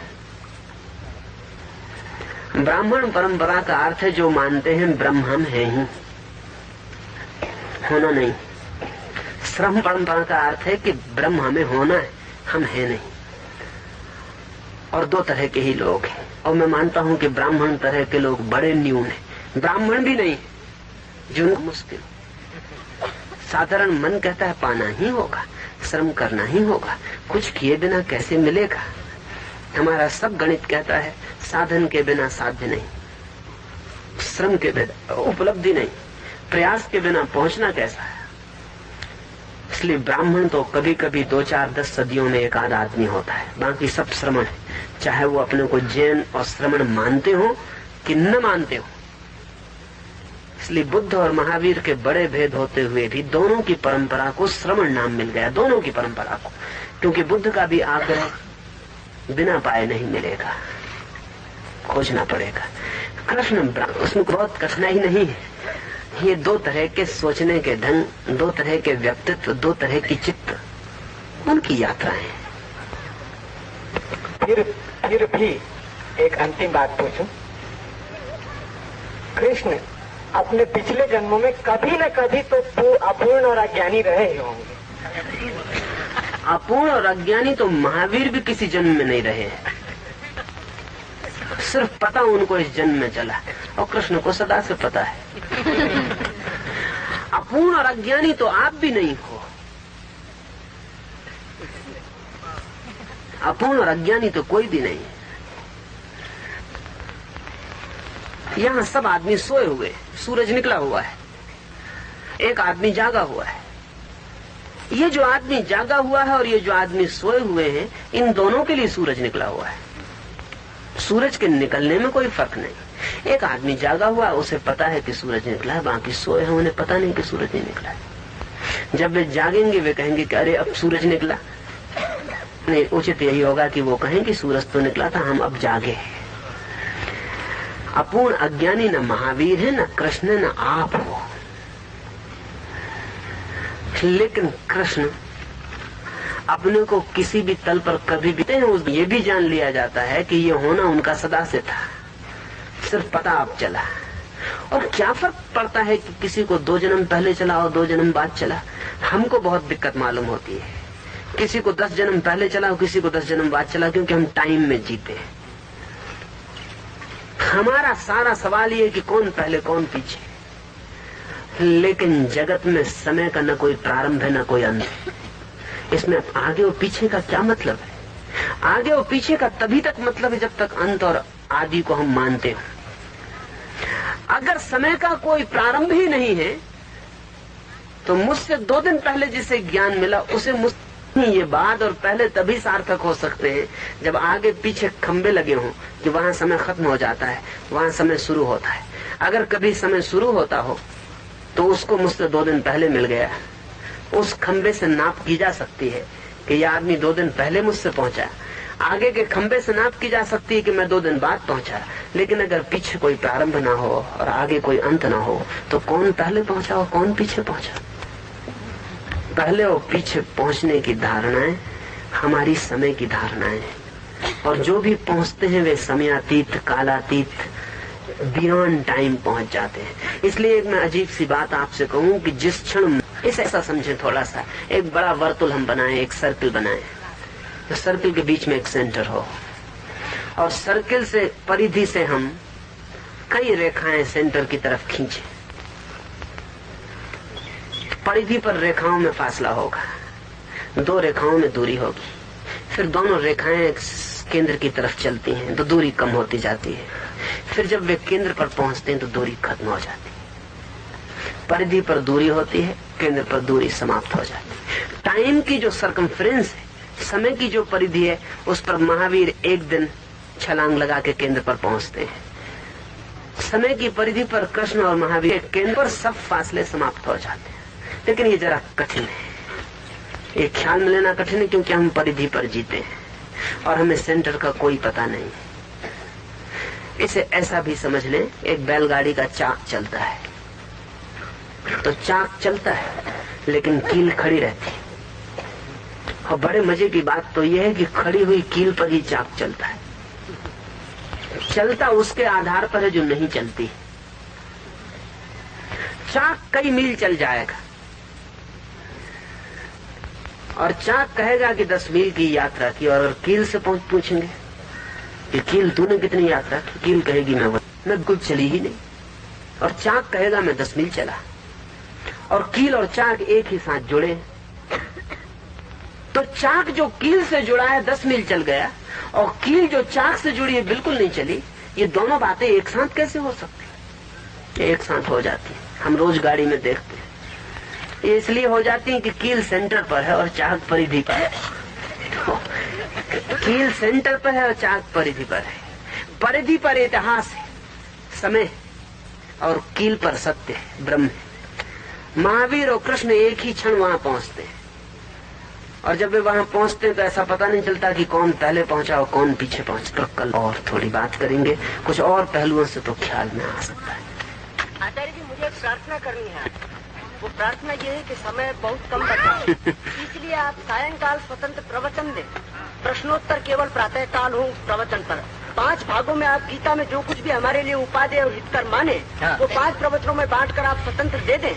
ब्राह्मण परंपरा का अर्थ है जो मानते हैं ब्रह्म हम है ही, होना नहीं। श्रम परंपरा का अर्थ है कि ब्रह्म हमें होना है, हम है नहीं। और दो तरह के ही लोग हैं, और मैं मानता हूं कि ब्राह्मण तरह के लोग बड़े न्यून हैं। ब्राह्मण भी नहीं, जिनको मुश्किल। साधारण मन कहता है पाना ही होगा, श्रम करना ही होगा, कुछ किए बिना कैसे मिलेगा। हमारा सब गणित कहता है साधन के बिना साध्य नहीं, श्रम के बिना उपलब्धि नहीं, प्रयास के बिना पहुंचना कैसा है। इसलिए ब्राह्मण तो कभी कभी 2, 4, 10 सदियों में एक आध आदमी होता है, बाकी सब श्रमण है, चाहे वो अपने को जैन और श्रमण मानते हो कि न मानते हो। इसलिए बुद्ध और महावीर के बड़े भेद होते हुए भी दोनों की परंपरा को श्रमण नाम मिल गया, दोनों की परंपरा को, क्योंकि बुद्ध का भी आग्रह बिना पाए नहीं मिलेगा, खोजना पड़ेगा। कृष्ण उसमें बहुत कठिनाई नहीं है। ये दो तरह के सोचने के ढंग, दो तरह के व्यक्तित्व, दो तरह की चित्त, उनकी यात्रा है। फिर भी एक अंतिम बात पूछूं, कृष्ण अपने पिछले जन्मों में कभी न कभी तो अपूर्ण और अज्ञानी रहे ही होंगे। अपूर्ण और अज्ञानी तो महावीर भी किसी जन्म में नहीं रहे हैं, सिर्फ पता उनको इस जन्म में चला, और कृष्ण को सदा से पता है। अपूर्ण और अज्ञानी तो आप भी नहीं हो, अपूर्ण और अज्ञानी तो कोई भी नहीं। यहाँ सब आदमी सोए हुए, सूरज निकला हुआ है, एक आदमी जागा हुआ है। ये जो आदमी जागा हुआ है और ये जो आदमी सोए हुए हैं, इन दोनों के लिए सूरज निकला हुआ है। सूरज के निकलने में कोई फर्क नहीं। एक आदमी जागा हुआ, उसे पता है कि सूरज निकला है, बाकी सोए हैं उन्हें पता नहीं कि सूरज नहीं निकला है। जब वे जागेंगे वे कहेंगे कि अरे अब सूरज निकला। नहीं, उचित यही होगा कि वो कहें कि सूरज तो निकला था, हम अब जागे। अपूर्ण अज्ञानी न महावीर है, न कृष्ण, न आप हो। लेकिन कृष्ण अपने को किसी भी तल पर कभी भी ये भी जान लिया जाता है कि ये होना उनका सदा से था, सिर्फ पता अब चला। और क्या फर्क पड़ता है कि किसी को 2 जन्म पहले चला और 2 जन्म बाद चला। हमको बहुत दिक्कत मालूम होती है, किसी को 10 जन्म पहले चला और किसी को 10 जन्म बाद चला, क्योंकि हम टाइम में जीते हैं। हमारा सारा सवाल ये कि कौन पहले कौन पीछे। लेकिन जगत में समय का न कोई प्रारंभ है न कोई अंत है। इसमें आगे और पीछे का क्या मतलब है? आगे और पीछे का तभी तक मतलब है जब तक अंत और आदि को हम मानते हो। अगर समय का कोई प्रारंभ ही नहीं है तो मुझसे 2 दिन पहले जिसे ज्ञान मिला उसे मुझसे ये बाद और पहले तभी सार्थक हो सकते हैं जब आगे पीछे खंबे लगे हों कि वहां समय खत्म हो जाता है, वहां समय शुरू होता है। अगर कभी समय शुरू होता हो तो उसको मुझसे 2 दिन पहले मिल गया, उस खंबे से नाप की जा सकती है कि यह आदमी 2 दिन पहले मुझसे पहुंचा। आगे के खंबे से नाप की जा सकती है कि मैं 2 दिन बाद पहुंचा। लेकिन अगर पीछे कोई प्रारंभ ना हो और आगे कोई अंत ना हो तो कौन पहले पहुंचा और कौन पीछे पहुंचा? पहले और पीछे पहुंचने की धारणाएं हमारी समय की धारणाएं, और जो भी पहुंचते हैं वे समयातीत, कालातीत, बियॉन्ड टाइम पहुंच जाते हैं। इसलिए एक मैं अजीब सी बात आपसे कहूं कि जिस क्षण इसे ऐसा समझे, थोड़ा सा एक बड़ा वर्तुल हम बनाए, एक सर्किल बनाए, तो सर्किल के बीच में एक सेंटर हो और सर्किल से परिधि से हम कई रेखाएं सेंटर की तरफ खींचे। परिधि पर रेखाओं में फासला होगा, 2 रेखाओं में दूरी होगी, फिर दोनों रेखाएं केंद्र की तरफ चलती हैं तो दूरी कम होती जाती है, फिर जब वे केंद्र पर पहुंचते हैं तो दूरी खत्म हो जाती है। परिधि पर दूरी होती है, केंद्र पर दूरी समाप्त हो जाती है। टाइम की जो सरकमफ्रेंस है, समय की जो परिधि है, उस पर महावीर एक दिन छलांग लगा के केंद्र पर पहुंचते हैं। समय की परिधि पर कृष्ण और महावीर केंद्र पर सब फासले समाप्त हो जाते हैं। लेकिन ये जरा कठिन है, ये ख्याल में लेना कठिन है, क्योंकि हम परिधि पर जीते हैं और हमें सेंटर का कोई पता नहीं। इसे ऐसा भी समझ लें, एक बैलगाड़ी का चाक चलता है तो चाक चलता है लेकिन कील खड़ी रहती है। और बड़े मजे की बात तो यह है कि खड़ी हुई कील पर ही चाक चलता है। चलता उसके आधार पर है जो नहीं चलती। चाक कई मील चल जाएगा और चाक कहेगा कि 10 मील की यात्रा की, और कील से पूछेंगे कि कील तूने कितनी यात्रा की, कील कहेगी मैं कुछ चली ही नहीं, और चाक कहेगा मैं 10 मील चला। और कील और चाक एक ही साथ जुड़े, तो चाक जो कील से जुड़ा है 10 मील चल गया, और कील जो चाक से जुड़ी है बिल्कुल नहीं चली। ये दोनों बातें एक साथ कैसे हो सकती? एक साथ हो जाती है। हम रोज गाड़ी में देखते हैं, ये इसलिए हो जाती है कि कील सेंटर पर है और चाक परिधि पर है। कील सेंटर पर है और चाक परिधि पर है। परिधि पर इतिहास है, समय, और कील पर सत्य है, ब्रह्म है। महावीर और कृष्ण एक ही क्षण वहां पहुंचते हैं, और जब वे वहां पहुंचते हैं तो ऐसा पता नहीं चलता कि कौन पहले पहुंचा और कौन पीछे पहुंचा। तो कल और थोड़ी बात करेंगे, कुछ और पहलुओं से तो ख्याल में आ सकता है। आचार्य जी, मुझे एक प्रार्थना करनी है। वो प्रार्थना ये है कि समय बहुत कम बचा है, इसलिए आप सायंकाल स्वतंत्र प्रवचन दें। प्रश्नोत्तर केवल प्रातः काल हो प्रवचन पर। 5 भागों में आप गीता में जो कुछ भी हमारे लिए उपादेय और हितकर माने, वो 5 प्रवचनों में बांटकर आप स्वतंत्र दे दें।